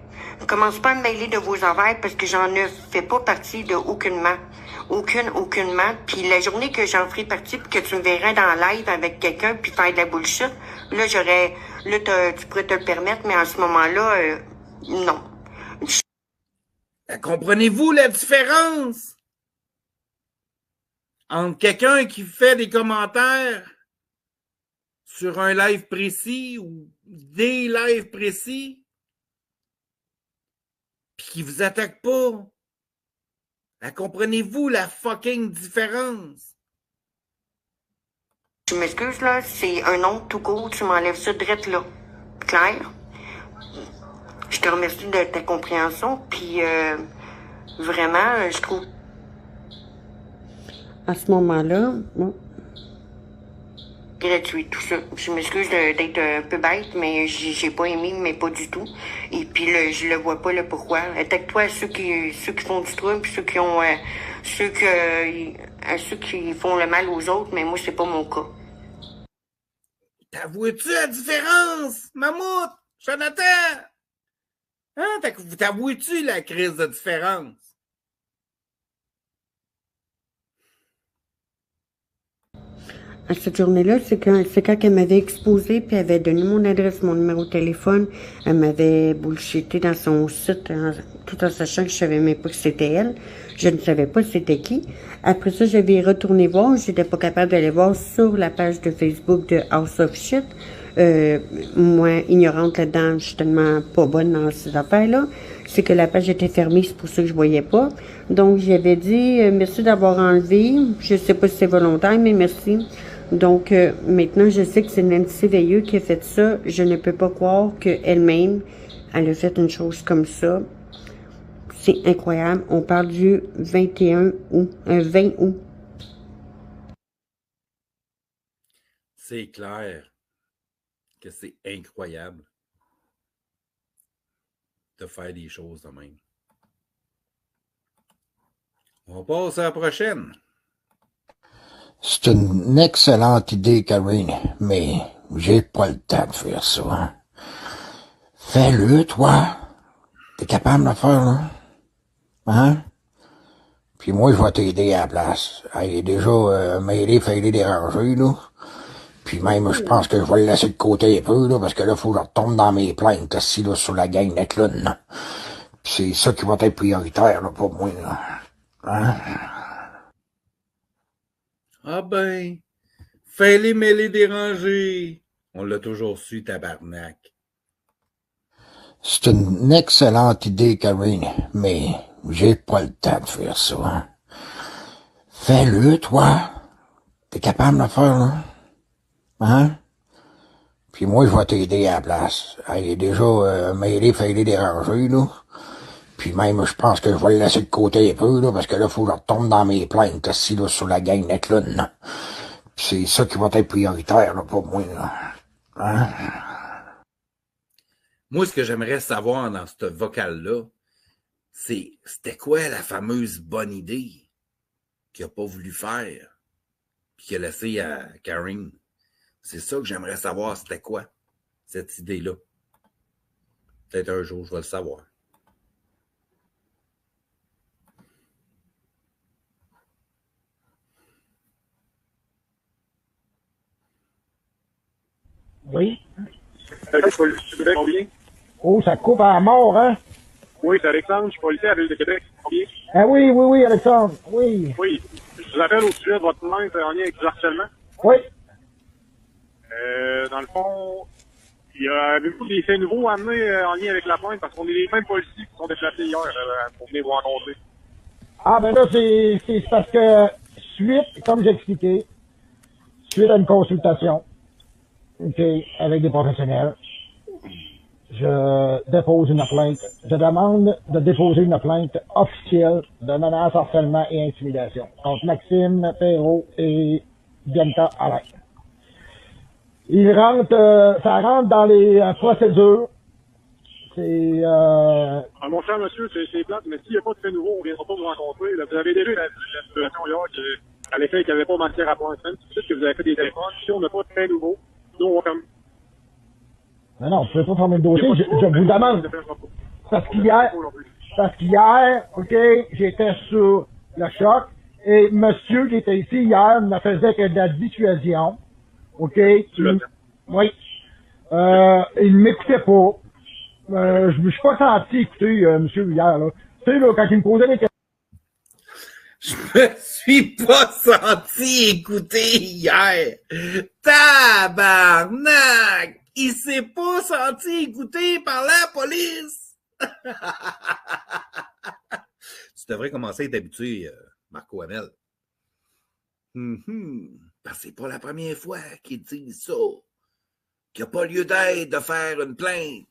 Commence pas à me mêler de vos affaires parce que j'en ne fais pas partie de aucunement. Aucunement. Puis la journée que j'en ferai partie puis que tu me verrais dans live avec quelqu'un puis faire de la bullshit, là, tu pourrais te le permettre, mais en ce moment-là, non. Comprenez-vous la différence entre quelqu'un qui fait des commentaires sur un live précis ou des lives précis puis qui vous attaque pas? Comprenez-vous la fucking différence? Je m'excuse, là, c'est un nom tout court, tu m'enlèves ça direct là. Claire? Je te remercie de ta compréhension, puis vraiment, je trouve... À ce moment-là, bon, gratuit, tout ça. Je m'excuse d'être un peu bête, mais j'ai pas aimé, mais pas du tout. Et puis là, je le vois pas le pourquoi. Attaque-toi à ceux qui font du trouble, puis ceux qui ont à ceux qui font le mal aux autres, mais moi c'est pas mon cas. T'avoues-tu la différence, Mammouth? Jonathan? Hein? T'avoues-tu la crise de différence? À cette journée-là, c'est quand elle m'avait exposé, puis elle avait donné mon adresse, mon numéro de téléphone. Elle m'avait bullshité dans son site, tout en sachant que je savais même pas que c'était elle. Je ne savais pas c'était qui. Après ça, j'avais retourné voir. J'étais pas capable d'aller voir sur la page de Facebook de House of Shit. Moi, ignorante là-dedans, je suis tellement pas bonne dans ces affaires-là. C'est que la page était fermée, c'est pour ça que je voyais pas. Donc, j'avais dit, merci d'avoir enlevé. Je sais pas si c'est volontaire, mais merci. Donc, maintenant, je sais que c'est Nancy Veilleux qui a fait ça. Je ne peux pas croire qu'elle-même, elle a fait une chose comme ça. C'est incroyable. On parle du 21 août, 20 août. C'est clair que c'est incroyable de faire des choses de même. On passe à la prochaine. C'est une excellente idée, Karine, mais j'ai pas le temps de faire ça. Hein. Fais-le, toi. T'es capable de le faire, là? Hein? Puis moi, je vais t'aider à la place. Hey, déjà, m'aider, faire-les déranger, là. Puis même, je pense que je vais le laisser de côté un peu, là, parce que là, faut que je retombe dans mes plaintes, assis, là, sur la gang Netlun, là. Puis c'est ça qui va être prioritaire, là, pour moi, là. Hein? Ah ben, fais-les mêler déranger. On l'a toujours su, tabarnak. C'est une excellente idée, Karine, mais j'ai pas le temps de faire ça. Hein. Fais-le, toi. T'es capable de le faire, là? Hein? Puis moi, je vais t'aider à la place. Hey, déjà, m'aider, faire-les déranger, là. Puis même, je pense que je vais le laisser de côté un peu, là, parce que là, faut que je retombe dans mes plaintes, assis, là, sur la gang Netlun, là. Puis c'est ça qui va être prioritaire, là, pour moi, là. Hein? Moi, ce que j'aimerais savoir dans ce vocal-là, c'était quoi la fameuse bonne idée qu'il n'a pas voulu faire puis qu'il a laissé à Karine. C'est ça que j'aimerais savoir, c'était quoi cette idée-là. Peut-être un jour, je vais le savoir. Oui. Combien? Oh, ça coupe à la mort, hein? Oui, c'est Alexandre, je suis policier à la Ville de Québec. Combien? Ah oui, Alexandre. Oui. Oui. Je vous appelle au sujet de votre plainte en lien avec du harcèlement. Oui. Dans le fond, il y a beaucoup des faits nouveaux à amener en lien avec la plainte parce qu'on est les mêmes policiers qui sont déplacés hier pour venir vous rencontrer. Ah, ben là, c'est parce que suite, comme j'ai expliqué, suite à une consultation, OK, avec des professionnels, je dépose une plainte. Je demande de déposer une plainte officielle de menace, harcèlement et intimidation contre Maxime Perrault et Bianca Alain. Ça rentre dans les procédures. C'est Mon cher monsieur, c'est plate, mais s'il n'y a pas de fait nouveau, on ne viendra pas vous rencontrer. Là, vous avez déjà eu la situation hier à l'effet qu'il n'y avait pas matière à plainte. Tout de suite que vous avez fait des téléphones. Si on n'a pas de fait nouveau, nous on va comme... Mais non, vous pouvez pas fermer le dossier, je vous demande. Parce qu'hier, OK, j'étais sur le choc, et monsieur qui était ici hier ne faisait que de la dissuasion. OK? Oui. Il ne m'écoutait pas. Je me suis pas senti écouter, monsieur, hier, là. Tu sais, là, quand il me posait des questions. Je me suis pas senti écouter hier. Tabarnak! Il s'est pas senti écouter par la police. Tu devrais commencer à être habitué, Marco Hamel. Parce que c'est pas la première fois qu'ils disent ça. Qu'il n'y a pas lieu d'être de faire une plainte.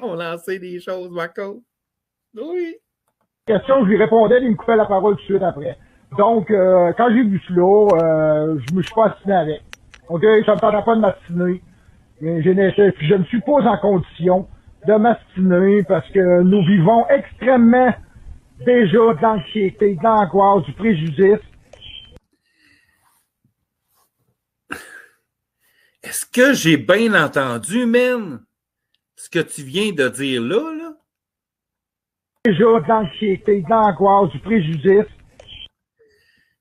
On lançait des choses, Marco. Oui. Question, je lui répondais, il me coupait la parole tout de suite après. Donc, quand j'ai vu cela, je me suis pas astiné avec. OK, ça me tentait pas de m'astiner. Mais je me suis pas en condition de m'astiner parce que nous vivons extrêmement déjà d'anxiété, d'angoisse, du préjudice. Est-ce que j'ai bien entendu, man, ce que tu viens de dire là? Déjà d'anxiété, d'angoisse, du préjudice.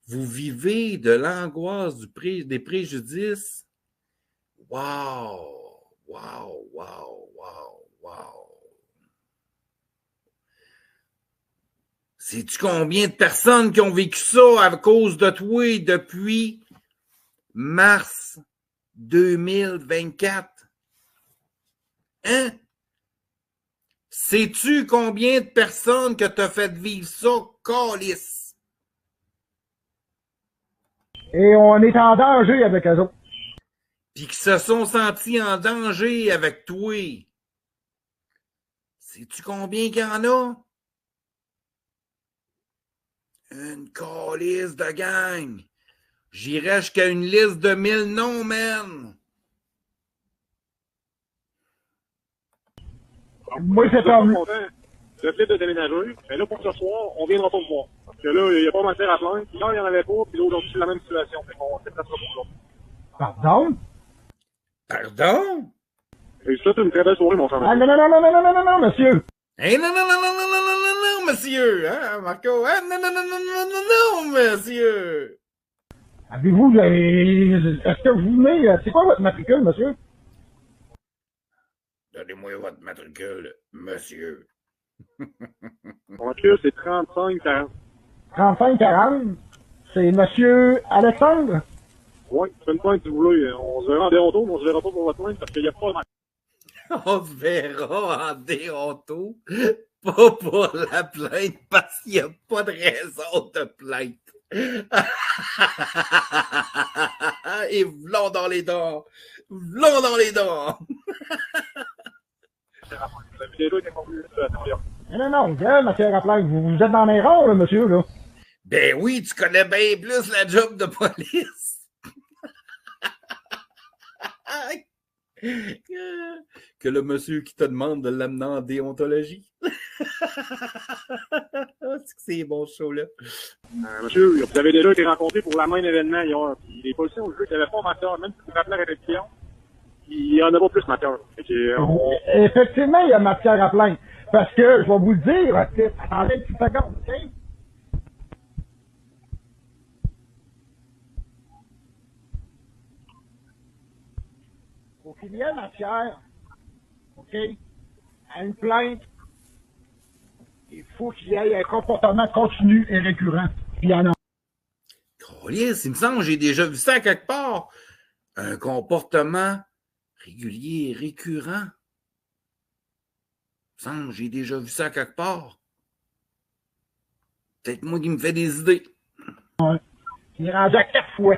Vous vivez de l'angoisse des préjudices? Wow! Wow! Wow! Wow! Wow! Sais-tu combien de personnes qui ont vécu ça à cause de toi depuis mars 2024? Hein? Sais-tu combien de personnes que t'as fait vivre ça, câlisse? Et on est en danger avec eux autres. Puis qui se sont sentis en danger avec toi. Sais-tu combien qu'il y en a? Une câlisse de gang. J'irais jusqu'à une liste de 1000 noms, man. Moi, c'est comme... Le flip de déménager, mais là, pour ce soir, on viendra pas me voir. Parce que là, il n'y a pas matière à plaindre. Hier, il n'y en avait pas, puis là, aujourd'hui, c'est la même situation. Fait qu'on s'est presque pour l'autre. Pardon? Pardon? Et ça, c'est une très belle soirée, mon frère. Ah, non, monsieur. Hey, non, monsieur. Hein, Marco? Hein? Non, monsieur. Avez-vous... Est-ce que vous venez... C'est quoi votre matricule, monsieur? Donnez-moi votre matricule, monsieur. Mon matricule, c'est 35-40. 35-40. C'est monsieur Alexandre? Oui, c'est une plainte si vous voulez. On se verra en déonto, mais on se verra pas pour votre plainte parce qu'il n'y a pas de... On se verra en déonto, pas pour la plainte, parce qu'il n'y a pas de raison de plainte. Et v'là dans les dents. V'là dans les dents. La vidéo était conclue. Non, regarde, matière à plaindre. Vous êtes dans l'erreur, là, monsieur, là. Ben oui, tu connais bien plus la job de police. Que le monsieur qui te demande de l'amener en déontologie. C'est bon ce show-là. Monsieur, vous avez déjà été rencontré pour la même événement hier. Puis les policiers ont jugé qu'il n'y avait pas matière, même si vous rappelez la répétition. Il n'y en a pas plus matière. Effectivement, il y a matière à plaindre. Parce que, je vais vous le dire, attendez une petite seconde, OK? Pour qu'il y ait matière, OK, à une plainte, il faut qu'il y ait un comportement continu et récurrent. Il y en a. Yes, il me semble que j'ai déjà vu ça quelque part. Un comportement régulier et récurrent. Il me semble que j'ai déjà vu ça quelque part. Peut-être moi qui me fais des idées. Ouais. Il est rendu à 4 fois.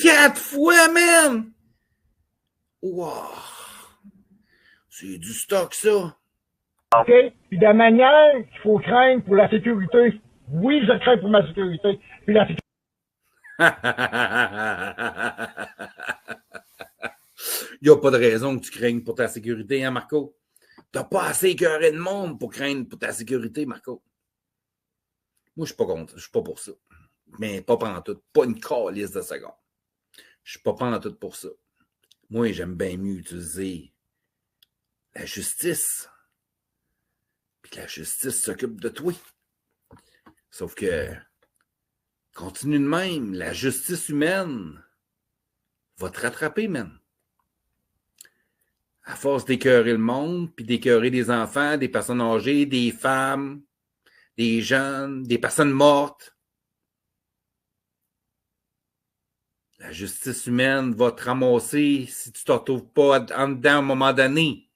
4 fois, man! Wow! C'est du stock, ça. OK? Puis de manière qu'il faut craindre pour la sécurité. Oui, je crains pour ma sécurité. Puis la sécurité. Il n'y a pas de raison que tu craignes pour ta sécurité, hein, Marco? T'as pas assez écœuré de monde pour craindre pour ta sécurité, Marco. Moi, je suis pas contre. Je suis pas pour ça. Mais pas pantoute. Pas une calisse de seconde. Je suis pas pantoute pour ça. Moi, j'aime bien mieux utiliser la justice. Puis que la justice s'occupe de toi. Sauf que, continue de même, la justice humaine va te rattraper, man. À force d'écœurer le monde, puis d'écœurer des enfants, des personnes âgées, des femmes, des jeunes, des personnes mortes. La justice humaine va te ramasser si tu ne te retrouves pas en dedans à un moment donné.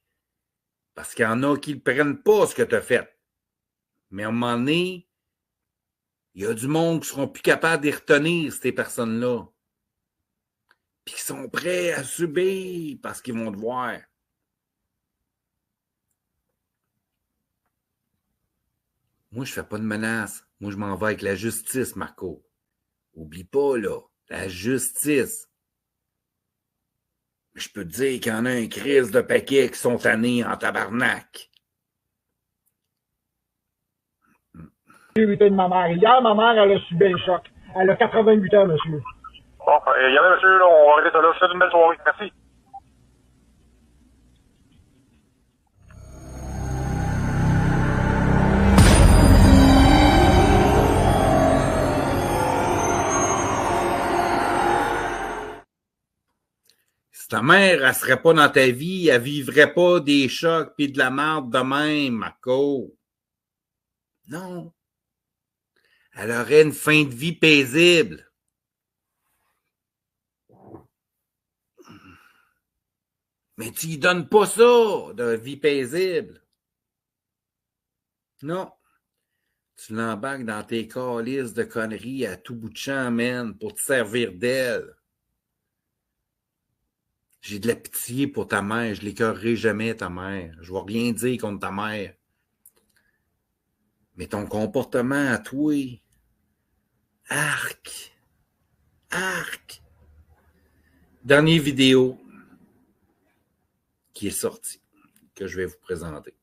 Parce qu'il y en a qui ne prennent pas ce que tu as fait. Mais à un moment donné, Il y a du monde qui seront plus capables d'y retenir, ces personnes-là. Puis qui sont prêts à subir parce qu'ils vont te voir. Moi, je fais pas de menace. Moi, je m'en vais avec la justice, Marco. Oublie pas, là, la justice. Je peux te dire qu'il y en a un crise de paquets qui sont tannés en tabarnak. De ma mère. Hier, ma mère, elle a subi un choc. Elle a 88 ans, monsieur. Bon, regardez, monsieur, là, on va arrêter ça là. Je vous souhaite une belle soirée. Merci. Si ta mère, elle serait pas dans ta vie, elle vivrait pas des chocs pis de la merde de même, Marco. Non. Elle aurait une fin de vie paisible. Mais tu lui donnes pas ça, de vie paisible. Non. Tu l'embarques dans tes calices de conneries à tout bout de champ, man, pour te servir d'elle. J'ai de la pitié pour ta mère. Je l'écœurerai jamais, ta mère. Je vais rien dire contre ta mère. Mais ton comportement à toi, arc. Arc. Dernière vidéo qui est sortie, que je vais vous présenter.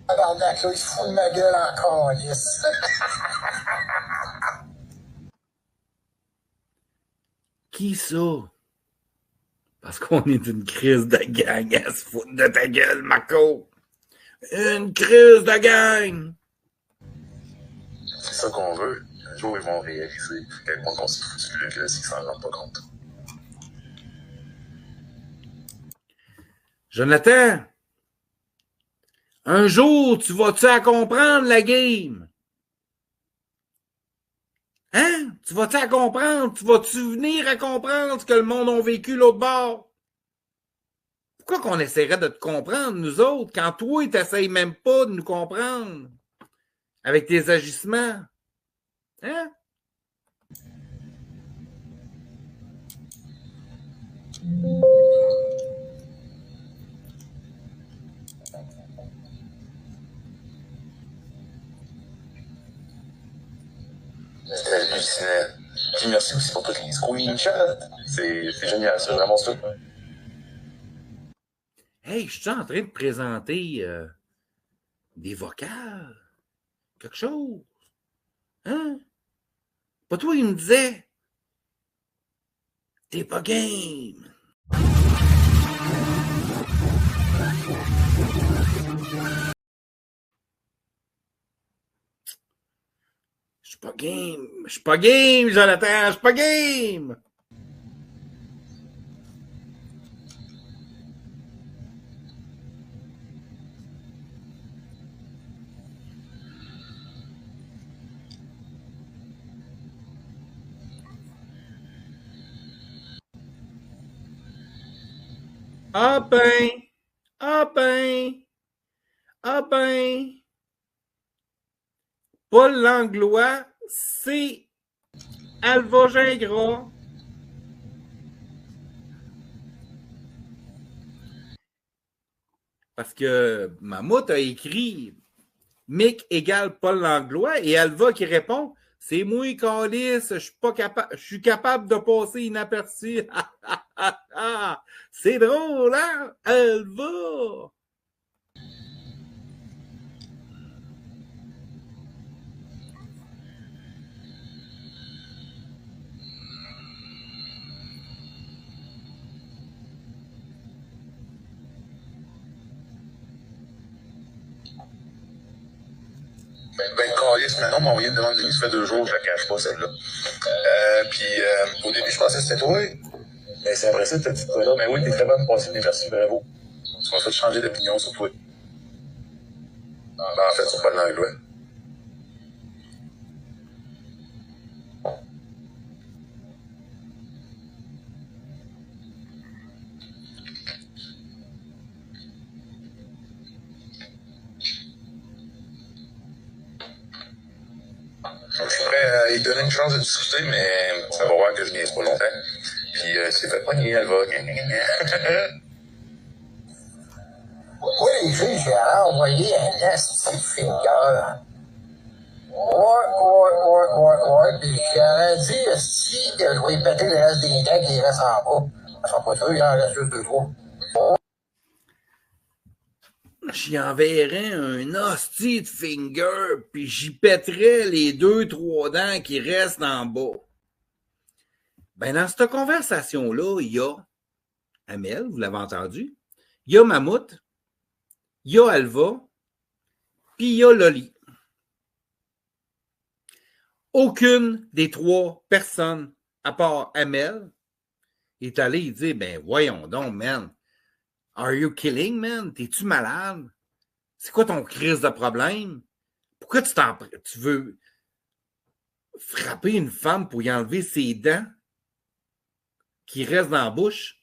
Tabarnak, là, il se fout de ma gueule encore, yes. Qui ça? Parce qu'on est une crise de gang à se foutre de ta gueule, Marco. Une crise de gang. C'est ça qu'on veut. Un jour, ils vont réaliser quel point qu'on s'est foutu de lui, s'ils s'en rendent pas compte. Jonathan, un jour, tu vas-tu à comprendre la game? Hein? Tu vas-tu à comprendre? Tu vas-tu venir à comprendre ce que le monde a vécu l'autre bord? Pourquoi qu'on essaierait de te comprendre, nous autres, quand toi, tu n'essayes même pas de nous comprendre avec tes agissements? Hein? C'est hallucinant. Puis merci aussi pour toutes les screenshots. C'est génial, c'est vraiment ça. Hey, je suis en train de présenter des vocales? Quelque chose? Hein? Pas toi, il me disait. T'es pas game. Je suis pas game. Je suis pas game, Jonathan. Je suis pas game. Ah ben, ah ben, ah ben. Paul Langlois, c'est Alva Gingras. Parce que Mammouth a écrit Mick égale Paul Langlois et Alva qui répond c'est moi, Calice, je suis capable de passer inaperçu. C'est drôle, hein? Alva! Ben, calice, maintenant, m'a envoyé une demande de nuit, ça fait 2 jours, je la cache pas, celle-là. Au début, je pensais que c'était toi. Mais c'est après ça, t'as dit toi là, mais oui, t'es très bonne pour passer inaperçu, bravo. Tu m'as fait changer d'opinion sur toi. Ben, en fait, sur Paul Langlois. pourrait lui donner une chance de discuter, mais ça va voir que je niaise pas longtemps. Puis c'est fait pogner, elle va. Oui, les filles, j'ai envoyé un esti finger. Ouais, puis j'aurais dit si que je vais péter le reste des dents qui restent en bas. Ça sera pas sûr, il en reste juste 2-3. J'y enverrais un hostie de finger, puis j'y pèterais les 2-3 dents qui restent en bas. Ben, dans cette conversation-là, il y a Amel, vous l'avez entendu, il y a Mammouth, il y a Alva, puis il y a Loli. Aucune des 3 personnes, à part Amel, est allée dire, ben voyons donc, man, are you killing, man? T'es-tu malade? C'est quoi ton crise de problème? Pourquoi tu veux frapper une femme pour y enlever ses dents qui restent dans la bouche?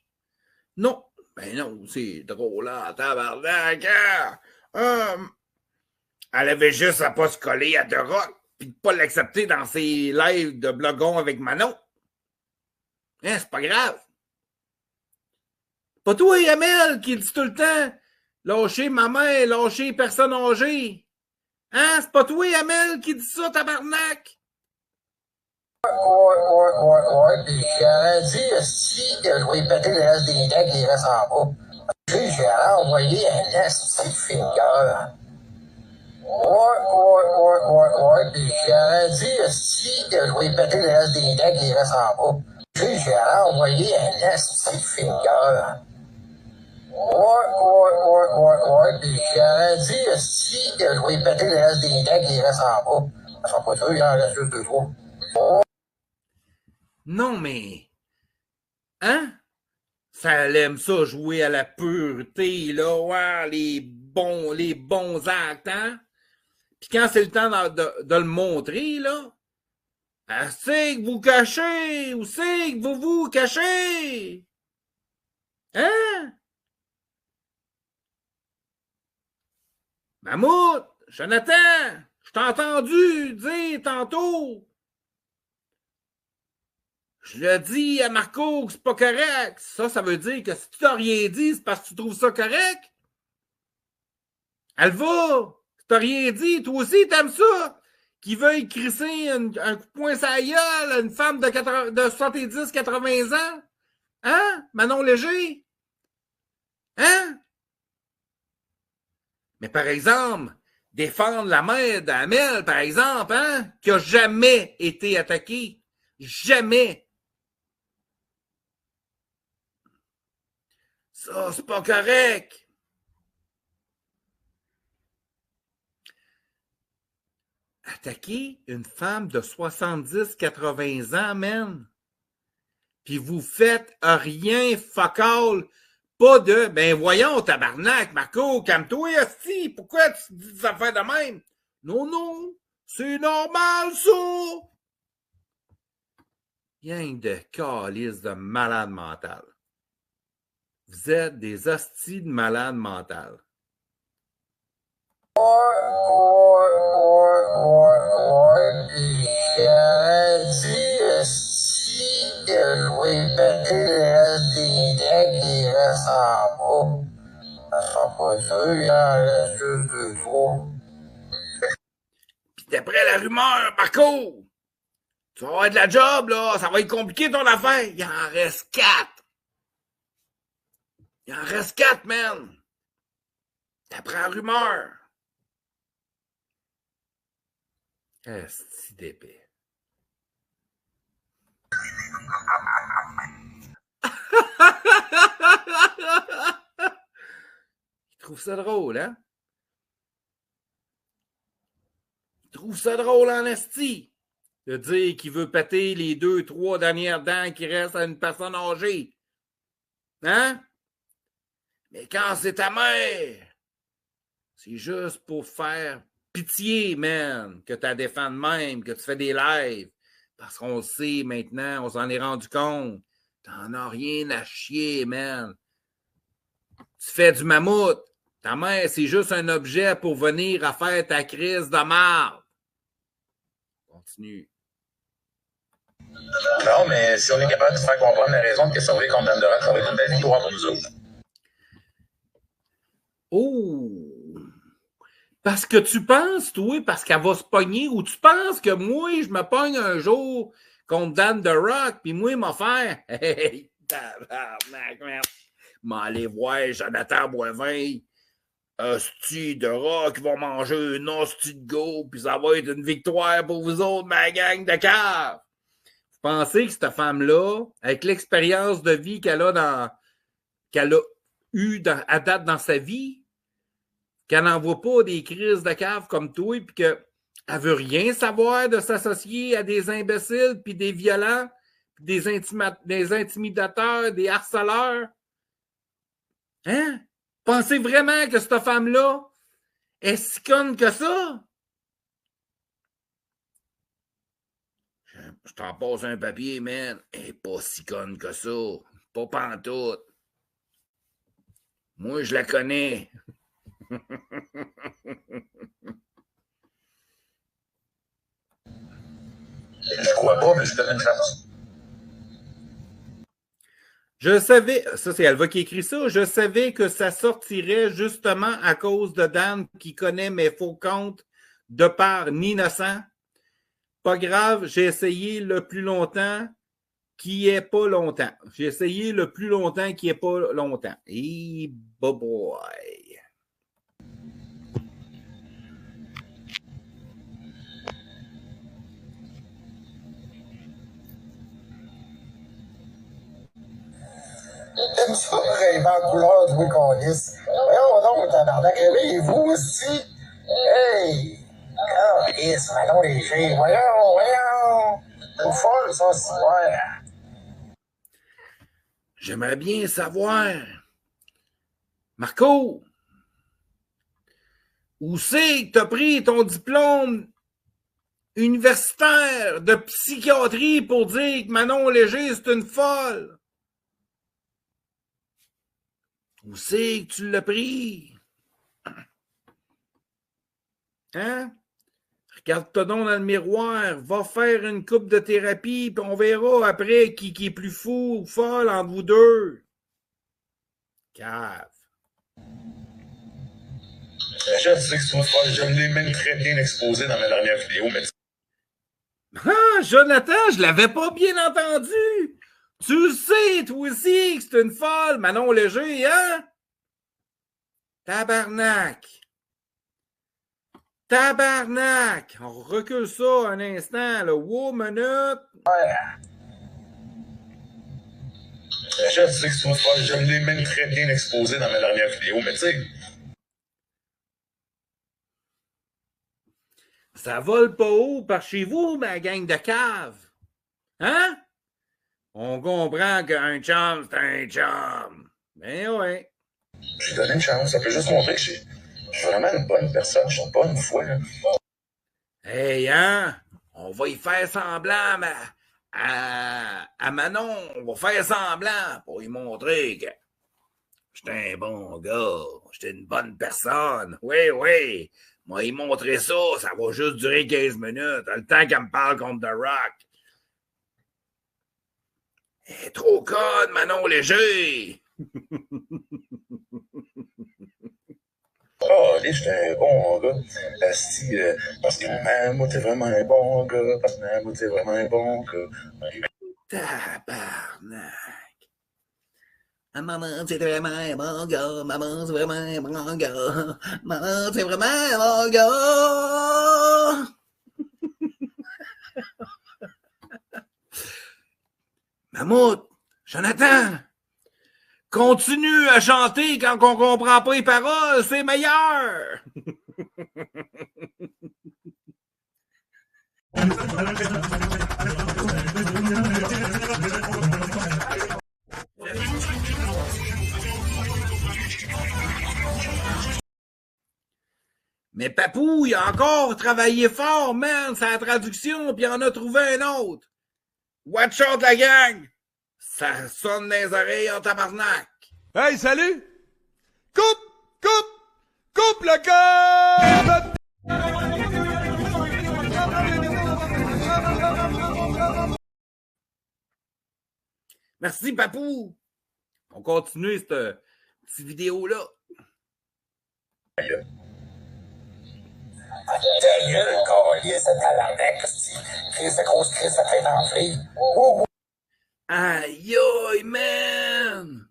Non. Ben non, c'est drôle, là, tabarnak. Elle avait juste à pas se coller à The Rock puis de pas l'accepter dans ses lives de blogon avec Manon. Hein, c'est pas grave. Pas toi, Amel, qui dit tout le temps lâcher ma mère, lâcher personne âgée. Hein, c'est pas toi, Amel, qui dit ça, tabarnak? Ouais, puis j'aurais dit si que je vais péter le reste des dents qui restent en bas. Puis j'ai envoyé un esti finger. Ouais, puis j'aurais dit si que je vais péter le reste des dents qui restent en bas. Puis j'ai envoyé un esti finger. Ouais, puis j'aurais dit si que je vais péter le reste des dents qui restent en bas. Ça sera pas sûr, il en reste juste 2-3. Non, mais... Hein? Ça aime ça, jouer à la pureté, là, ouais, les bons actes, hein? Puis quand c'est le temps de le montrer, là, c'est que vous cachez, ou c'est que vous cachez? Hein? Mammouth, Jonathan, je t'ai entendu dire tantôt. Je le dis à Marco que c'est pas correct. Ça veut dire que si tu t'as rien dit, c'est parce que tu trouves ça correct? Alva, si t'as rien dit, toi aussi t'aimes ça? Qui veuille crisser un coup de poing sur la gueule à une femme de 70-80 ans? Hein? Manon Léger? Hein? Mais par exemple, défendre la mère d'Amel, par exemple, hein? Qui a jamais été attaquée. Jamais. Ça, c'est pas correct. Attaquer une femme de 70-80 ans, man. Puis vous faites rien, fuck all. Pas de, ben voyons, tabarnak, Marco, calme-toi, esti. Pourquoi tu dis des affaires de même? Non, c'est normal, ça. Rien de calice de malade mental. Vous êtes des hosties de malades mentales. J'aurais dit si que je vais péter le reste des dents qui restent en bas. Ça sera pas sûr, il en reste juste 2-3. Pis d'après la rumeur, Marco, tu vas avoir de la job, là. Ça va être compliqué ton affaire. Il en reste 4. Il en reste 4, man. D'après la rumeur. Esti d'épée. Il trouve ça drôle, hein? Il trouve ça drôle en esti. De dire qu'il veut péter les 2-3 dernières dents qui restent à une personne âgée. Hein? Mais quand c'est ta mère, c'est juste pour faire pitié, man, que tu la défends de même, que tu fais des lives. Parce qu'on le sait maintenant, on s'en est rendu compte. T'en as rien à chier, man. Tu fais du mammouth. Ta mère, c'est juste un objet pour venir à faire ta crise de marde. Continue. Non, mais si on est capable de se faire comprendre la raison de que sauver contre Dan de Rock, ça va être une belle victoire pour nous autres. Oh! Parce que tu penses, toi, parce qu'elle va se pogner, ou tu penses que moi, je me pogne un jour contre Dan The Rock, puis moi, m'a faire « Hey, tabarnak, merde! » M'aller voir Jonathan Boivin, hostie de Rock, va manger une hostie de go, puis ça va être une victoire pour vous autres, ma gang de cave! Vous pensez que cette femme-là, avec l'expérience de vie qu'elle a eue à date dans sa vie, qu'elle n'envoie pas des crises de cave comme toi, puis qu'elle ne veut rien savoir de s'associer à des imbéciles, puis des violents, puis des intimidateurs, des harceleurs? Hein? Pensez vraiment que cette femme-là est si conne que ça? Je t'en passe un papier, man. Elle n'est pas si conne que ça. Pas pantoute. Moi, je la connais. Je crois pas, mais je te donne une chance. Je savais, ça c'est Alva qui écrit ça, je savais que ça sortirait justement à cause de Dan qui connaît mes faux comptes de part innocent. Pas grave, j'ai essayé le plus longtemps qui est pas longtemps. J'ai essayé le plus longtemps qui est pas longtemps. Et boy. T'aimes ça, rêver en couleur du Wiconis? Voyons donc, tabarnak, réveillez-vous aussi. Hey! Calice, Manon Léger, voyons! Une folle, ça, c'est vrai. J'aimerais bien savoir, Marco, où c'est que tu as pris ton diplôme universitaire de psychiatrie pour dire que Manon Léger, c'est une folle? Où c'est que tu l'as pris? Hein? Regarde-toi donc dans le miroir, va faire une coupe de thérapie, puis on verra après qui est plus fou ou folle entre vous deux. Cave. Je sais que c'est une folle, je l'ai même très bien exposé dans ma dernière vidéo, mais... Ah, Jonathan, je l'avais pas bien entendu! Tu le sais, toi aussi, que c'est une folle, Manon Léger, hein? Tabarnak! Tabarnak! On recule ça un instant, là. Wow, minute! Je sais que c'est une folle, je l'ai même très bien exposé dans ma dernière vidéo, mais tu sais... Ça vole pas haut par chez vous, ma gang de cave. Hein? On comprend qu'un chum, c'est un chum. Ben ouais. J'ai donné une chance, ça peut juste montrer que je suis vraiment une bonne personne, je suis pas une fois. Hey, hein? On va y faire semblant à Manon. On va faire semblant pour lui montrer que j'étais un bon gars, j'étais une bonne personne. Oui, oui. Moi, il montrer ça, ça va juste durer 15 minutes. Le temps qu'elle me parle contre The Rock. Elle est trop conne, Manon Léger! Oh, allez, j'étais un bon gars. Parce que moi, t'es vraiment un bon gars. Parce que moi, t'es vraiment un bon gars. Tabarnak! Maman, c'est vraiment un bon gars. Maman, c'est vraiment un bon gars. Maman, c'est vraiment un bon gars. Mammouth, Jonathan, continue à chanter quand on comprend pas les paroles, c'est meilleur. Mais Papou, il a encore travaillé fort, man, sa traduction, puis il en a trouvé un autre. Watch out, la gang! Ça sonne dans les oreilles en tabarnak. Hey, salut! Coupe le cœur! Merci, papou. On continue cette petite vidéo-là. Ta gueule, câlisse, c'est tabarnak, Chris de grosse Chris, ça fait enfler. Aïe, aïe, man!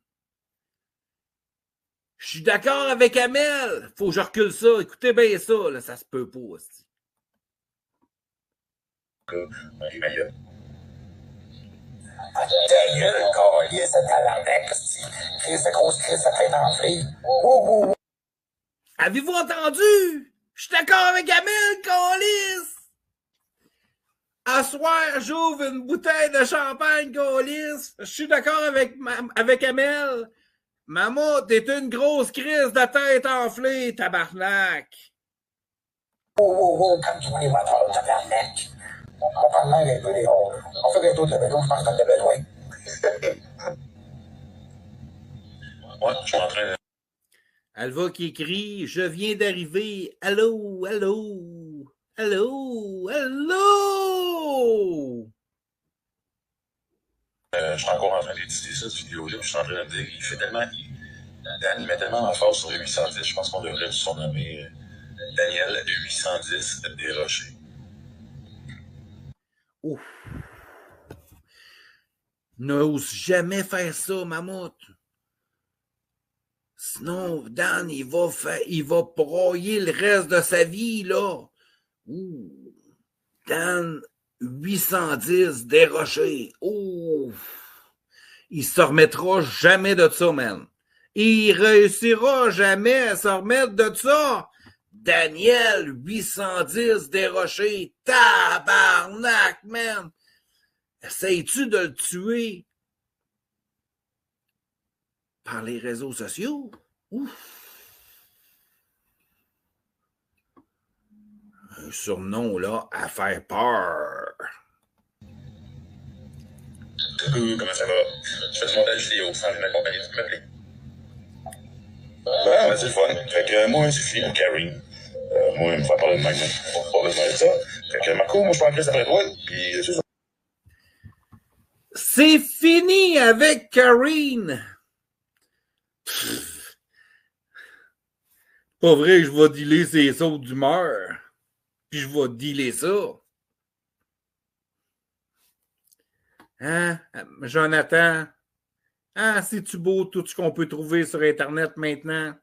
Je suis d'accord avec Amel. Faut que je recule ça. Écoutez bien ça, là, ça se peut pas. Aussi. Ta gueule, câlisse, c'est tabarnak, Chris de grosse Chris, ça fait enfler. Avez-vous entendu? Je suis d'accord avec Amel, câlisse! À soir, j'ouvre une bouteille de champagne, câlisse. Je suis d'accord avec Amel. Maman, t'es une grosse crise de tête enflée, tabarnak. Calme-toi les moteurs, tabarnak. On va parler un peu des rôles. On fait un tour de vélo, je pense qu'on a besoin. Ouais, je suis en train de... Alva qui écrit « Je viens d'arriver. Allô, allô, allô, allô! » Je suis encore en train d'étudier cette vidéo-là, puis je suis en train de me dire, Dan, il met tellement d'emphase sur le 810, je pense qu'on devrait le surnommer Daniel de 810 des Rochers. Ouf! N'ose jamais faire ça, mammouth. Sinon, Dan, il va broyer le reste de sa vie, là. Ouh. Dan, 810 déroché. Ouf. Il se remettra jamais de ça, man. Il réussira jamais à se remettre de ça. Daniel, 810 déroché. Tabarnak, man. Essayes-tu de le tuer par les réseaux sociaux? Ouf! Un surnom, là, à faire peur. Coucou, comment ça va? Je fais du montage vidéo sans ma compagnie, tu peux m'appeler. Ben, c'est le fun. Fait que moi, c'est fini pour Karine. Moi, il me fait parler de même. Pas besoin de ça. Fait que Marco, moi, je suis en crise après toi, puis c'est ça. C'est fini avec Karine! Pas vrai que je vais dealer ses sautes d'humeur. Puis je vais dealer ça. Hein? Jonathan? Ah, c'est-tu beau tout ce qu'on peut trouver sur Internet maintenant?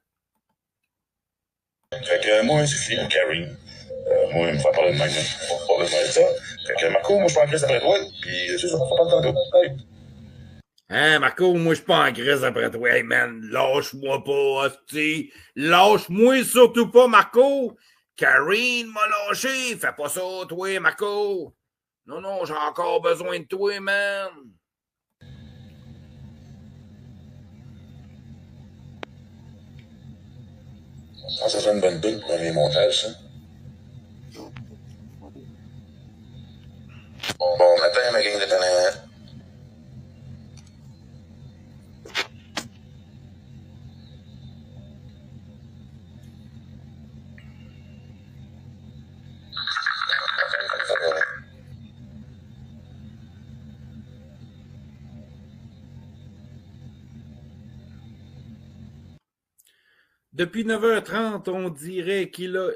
Fait que moi, c'est fini pour Karine. Moi, il me fait parler de même. Pas besoin de ça. Fait que Marco, moi, je suis en crise après toi, puis c'est ça, faut pas le temps. Hey. Hein, Marco, moi, je suis pas en crise après toi. Hey, man, lâche-moi pas, hostie. Lâche-moi surtout pas, Marco. Karine m'a lâché. Fais pas ça, toi, Marco. Non, non, j'ai encore besoin de toi, man. Ah, ça serait une bonne bulle pour les montages, ça. Bon matin, ma gang de talent. Depuis 9h30, on dirait qu'il a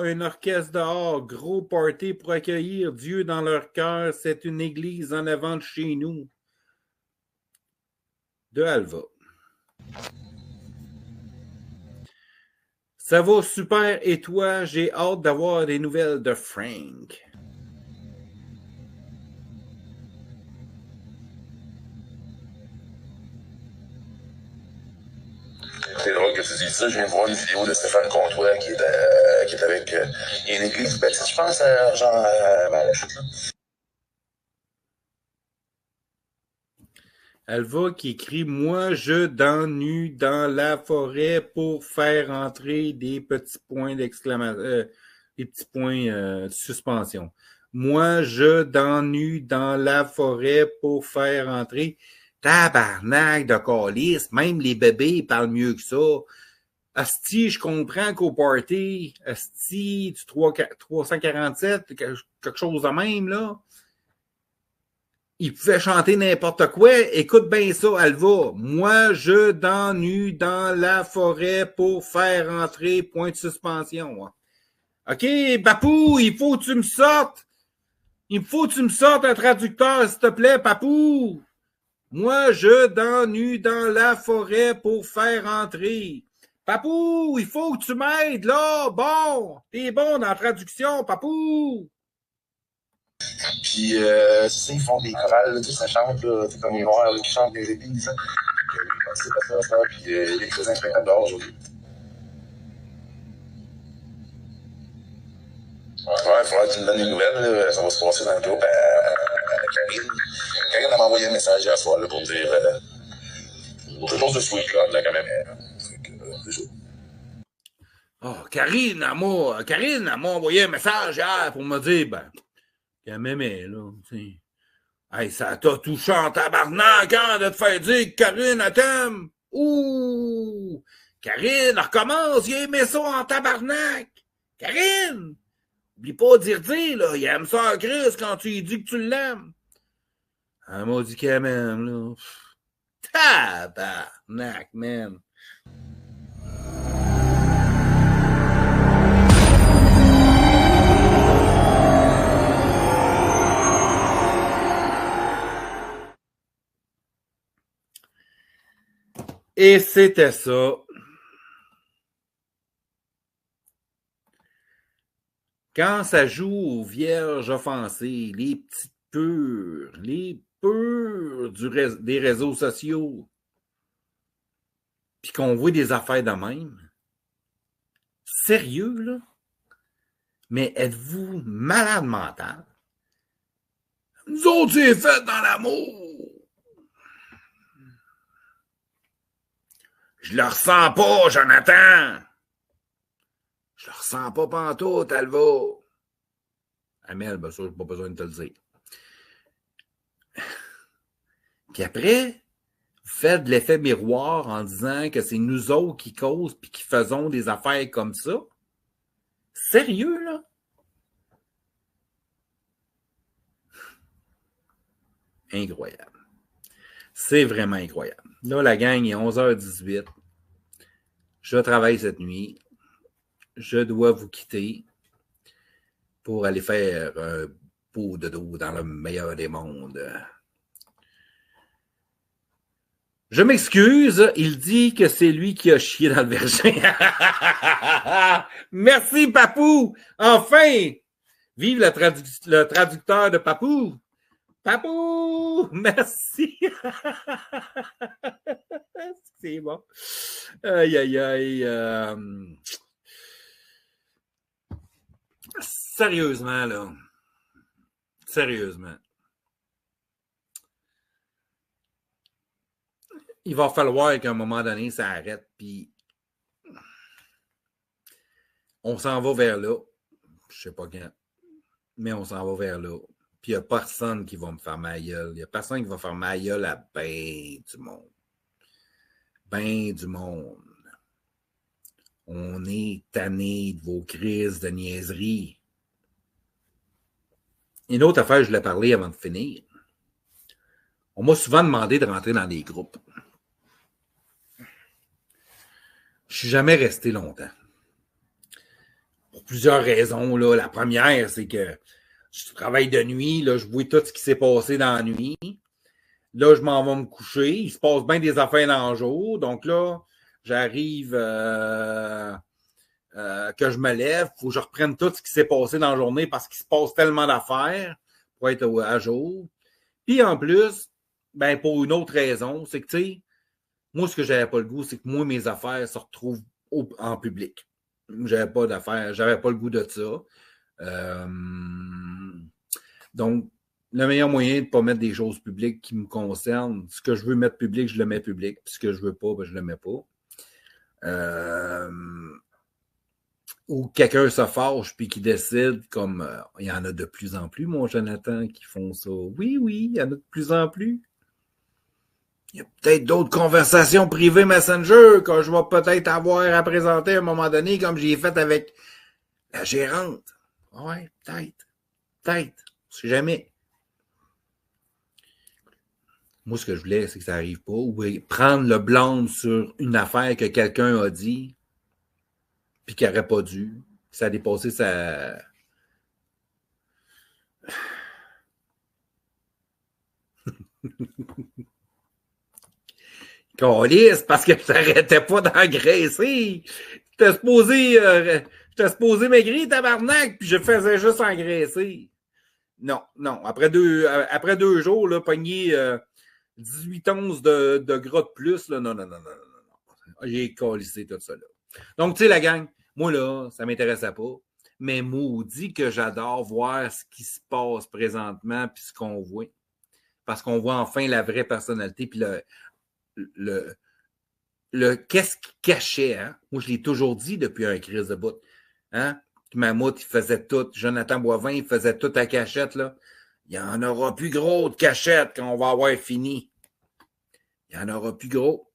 un orchestre dehors. Gros party pour accueillir Dieu dans leur cœur. C'est une église en avant de chez nous. De Alva. Ça va super et toi, j'ai hâte d'avoir des nouvelles de Frank. C'est drôle que tu dises ça. Je viens de voir une vidéo de Stéphane Comtois qui est avec il y a une église baptiste, je pense, genre à la chute, là. Alva qui écrit « Moi, je d'ennuie dans la forêt pour faire entrer des petits points d'exclamation, des petits points de suspension. Moi, je d'ennuie dans la forêt pour faire entrer... » Tabarnak de calice, même les bébés parlent mieux que ça. Asti, je comprends qu'au party, Asti, du 347, quelque chose de même, là. il pouvait chanter n'importe quoi. Écoute bien ça, Alva. Moi, je d'ennuie dans la forêt pour faire entrer, point de suspension. OK, Papou, il faut que tu me sortes. Il faut que tu me sortes un traducteur, s'il te plaît, Papou. Moi, je d'ennuie dans la forêt pour faire entrer. Papou, il faut que tu m'aides, là. Bon, t'es bon dans la traduction, Papou. Puis, ça, ils font des chorales, là, tu sais, ça chante, là, c'est comme les noirs là, qui chantent des épices. C'est pas ça, puis il y a quelques spectacles dehors aujourd'hui. Ouais, il faudra que tu me donnes des nouvelles, là. Ça va se passer dans le groupe à Karine. Karine m'a envoyé un message hier soir là, pour me dire quelque chose de sweet, là, de la caméra. C'est ça. Oh, Karine, elle m'a envoyé un message hier pour me dire, ben, qu'elle m'aimait, là, tu sais. Hey, ça t'a touché en tabarnak, hein, de te faire dire que Karine, elle t'aime. Ouh! Karine, recommence, il aimait ça en tabarnak. Karine! Oublie pas de dire, là, il aime ça en crise quand tu lui dis que tu l'aimes. Elle m'a dit qu'elle m'aime, là. Tabarnak, man. Et c'était ça. Quand ça joue aux vierges offensées, les petites pures, des réseaux sociaux, puis qu'on voit des affaires de même, sérieux, là? Mais êtes-vous malade mental? Nous autres, c'est fait dans l'amour! Je le ressens pas, Jonathan! Je le ressens pas pantoute, Alva! Amel, ben ça, j'ai pas besoin de te le dire. Puis après, vous faites de l'effet miroir en disant que c'est nous autres qui causent puis qui faisons des affaires comme ça. Sérieux, là? Incroyable. C'est vraiment incroyable. Là, la gang est 11h18. Je travaille cette nuit. Je dois vous quitter pour aller faire un pot de dos dans le meilleur des mondes. Je m'excuse, il dit que c'est lui qui a chié dans le verger. Merci, Papou! Enfin! Vive le traducteur de Papou! Papou! Merci! C'est bon. Aïe, aïe, aïe. Sérieusement, là. Sérieusement. Il va falloir qu'à un moment donné, ça arrête, puis on s'en va vers là. Je sais pas quand, mais on s'en va vers là. Puis il n'y a personne qui va me faire ma gueule. Il n'y a personne qui va faire ma gueule à ben du monde. Ben du monde. On est tanné de vos crises de niaiserie. Une autre affaire, je l'ai parlé avant de finir. On m'a souvent demandé de rentrer dans des groupes. Je suis jamais resté longtemps. Pour plusieurs raisons, là. La première, c'est que je travaille de nuit, là, je vois tout ce qui s'est passé dans la nuit. Là, je m'en vais me coucher. Il se passe bien des affaires dans le jour. Donc là, j'arrive que je me lève. Il faut que je reprenne tout ce qui s'est passé dans la journée parce qu'il se passe tellement d'affaires pour être à jour. Puis en plus, ben pour une autre raison, c'est que, tu sais, moi, ce que j'avais pas le goût, c'est que moi, mes affaires se retrouvent en public. J'avais pas d'affaires, j'avais pas le goût de ça. Donc, le meilleur moyen de ne pas mettre des choses publiques qui me concernent, ce que je veux mettre public, je le mets public. Puis ce que je veux pas, ben, je le mets pas. Ou quelqu'un se fâche puis qui décide, comme il y en a de plus en plus, mon Jonathan, qui font ça. Oui, il y en a de plus en plus. Il y a peut-être d'autres conversations privées Messenger que je vais peut-être avoir à présenter à un moment donné, comme j'ai fait avec la gérante. Ouais, peut-être. On sait jamais. Moi, ce que je voulais, c'est que ça n'arrive pas. Ou prendre le blâme sur une affaire que quelqu'un a dit, puis qu'il n'aurait pas dû. Ça a dépassé sa... Câlisse, parce que je t'arrêtais pas d'engraisser. J'étais supposé maigrir, tabarnak, puis je faisais juste engraisser. Non. Après deux jours, là, pogné 18 onces de gras de plus, là, non. J'ai calissé tout ça, là. Donc, tu sais, la gang, moi, là, ça m'intéressait pas. Mais maudit que j'adore voir ce qui se passe présentement puis ce qu'on voit. Parce qu'on voit enfin la vraie personnalité puis le qu'est-ce qu'il cachait, hein? Moi, je l'ai toujours dit depuis un crise de bout. Hein? Mammouth, il faisait tout. Jonathan Boivin, il faisait tout à cachette, là. Il n'y en aura plus gros de cachette quand on va avoir fini. Il n'y en aura plus gros.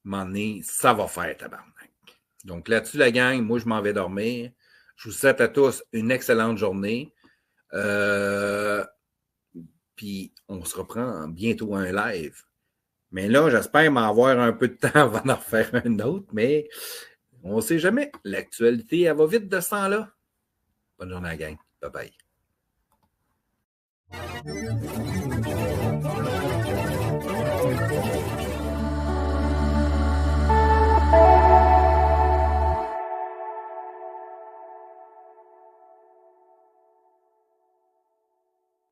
À un moment donné, ça va faire tabarnak. Donc là-dessus, la gang, moi, je m'en vais dormir. Je vous souhaite à tous une excellente journée. Puis on se reprend bientôt un live. Mais là, j'espère m'avoir un peu de temps avant d'en faire un autre, mais on ne sait jamais. L'actualité, elle va vite de ce temps-là. Bonne journée à la gang. Bye bye.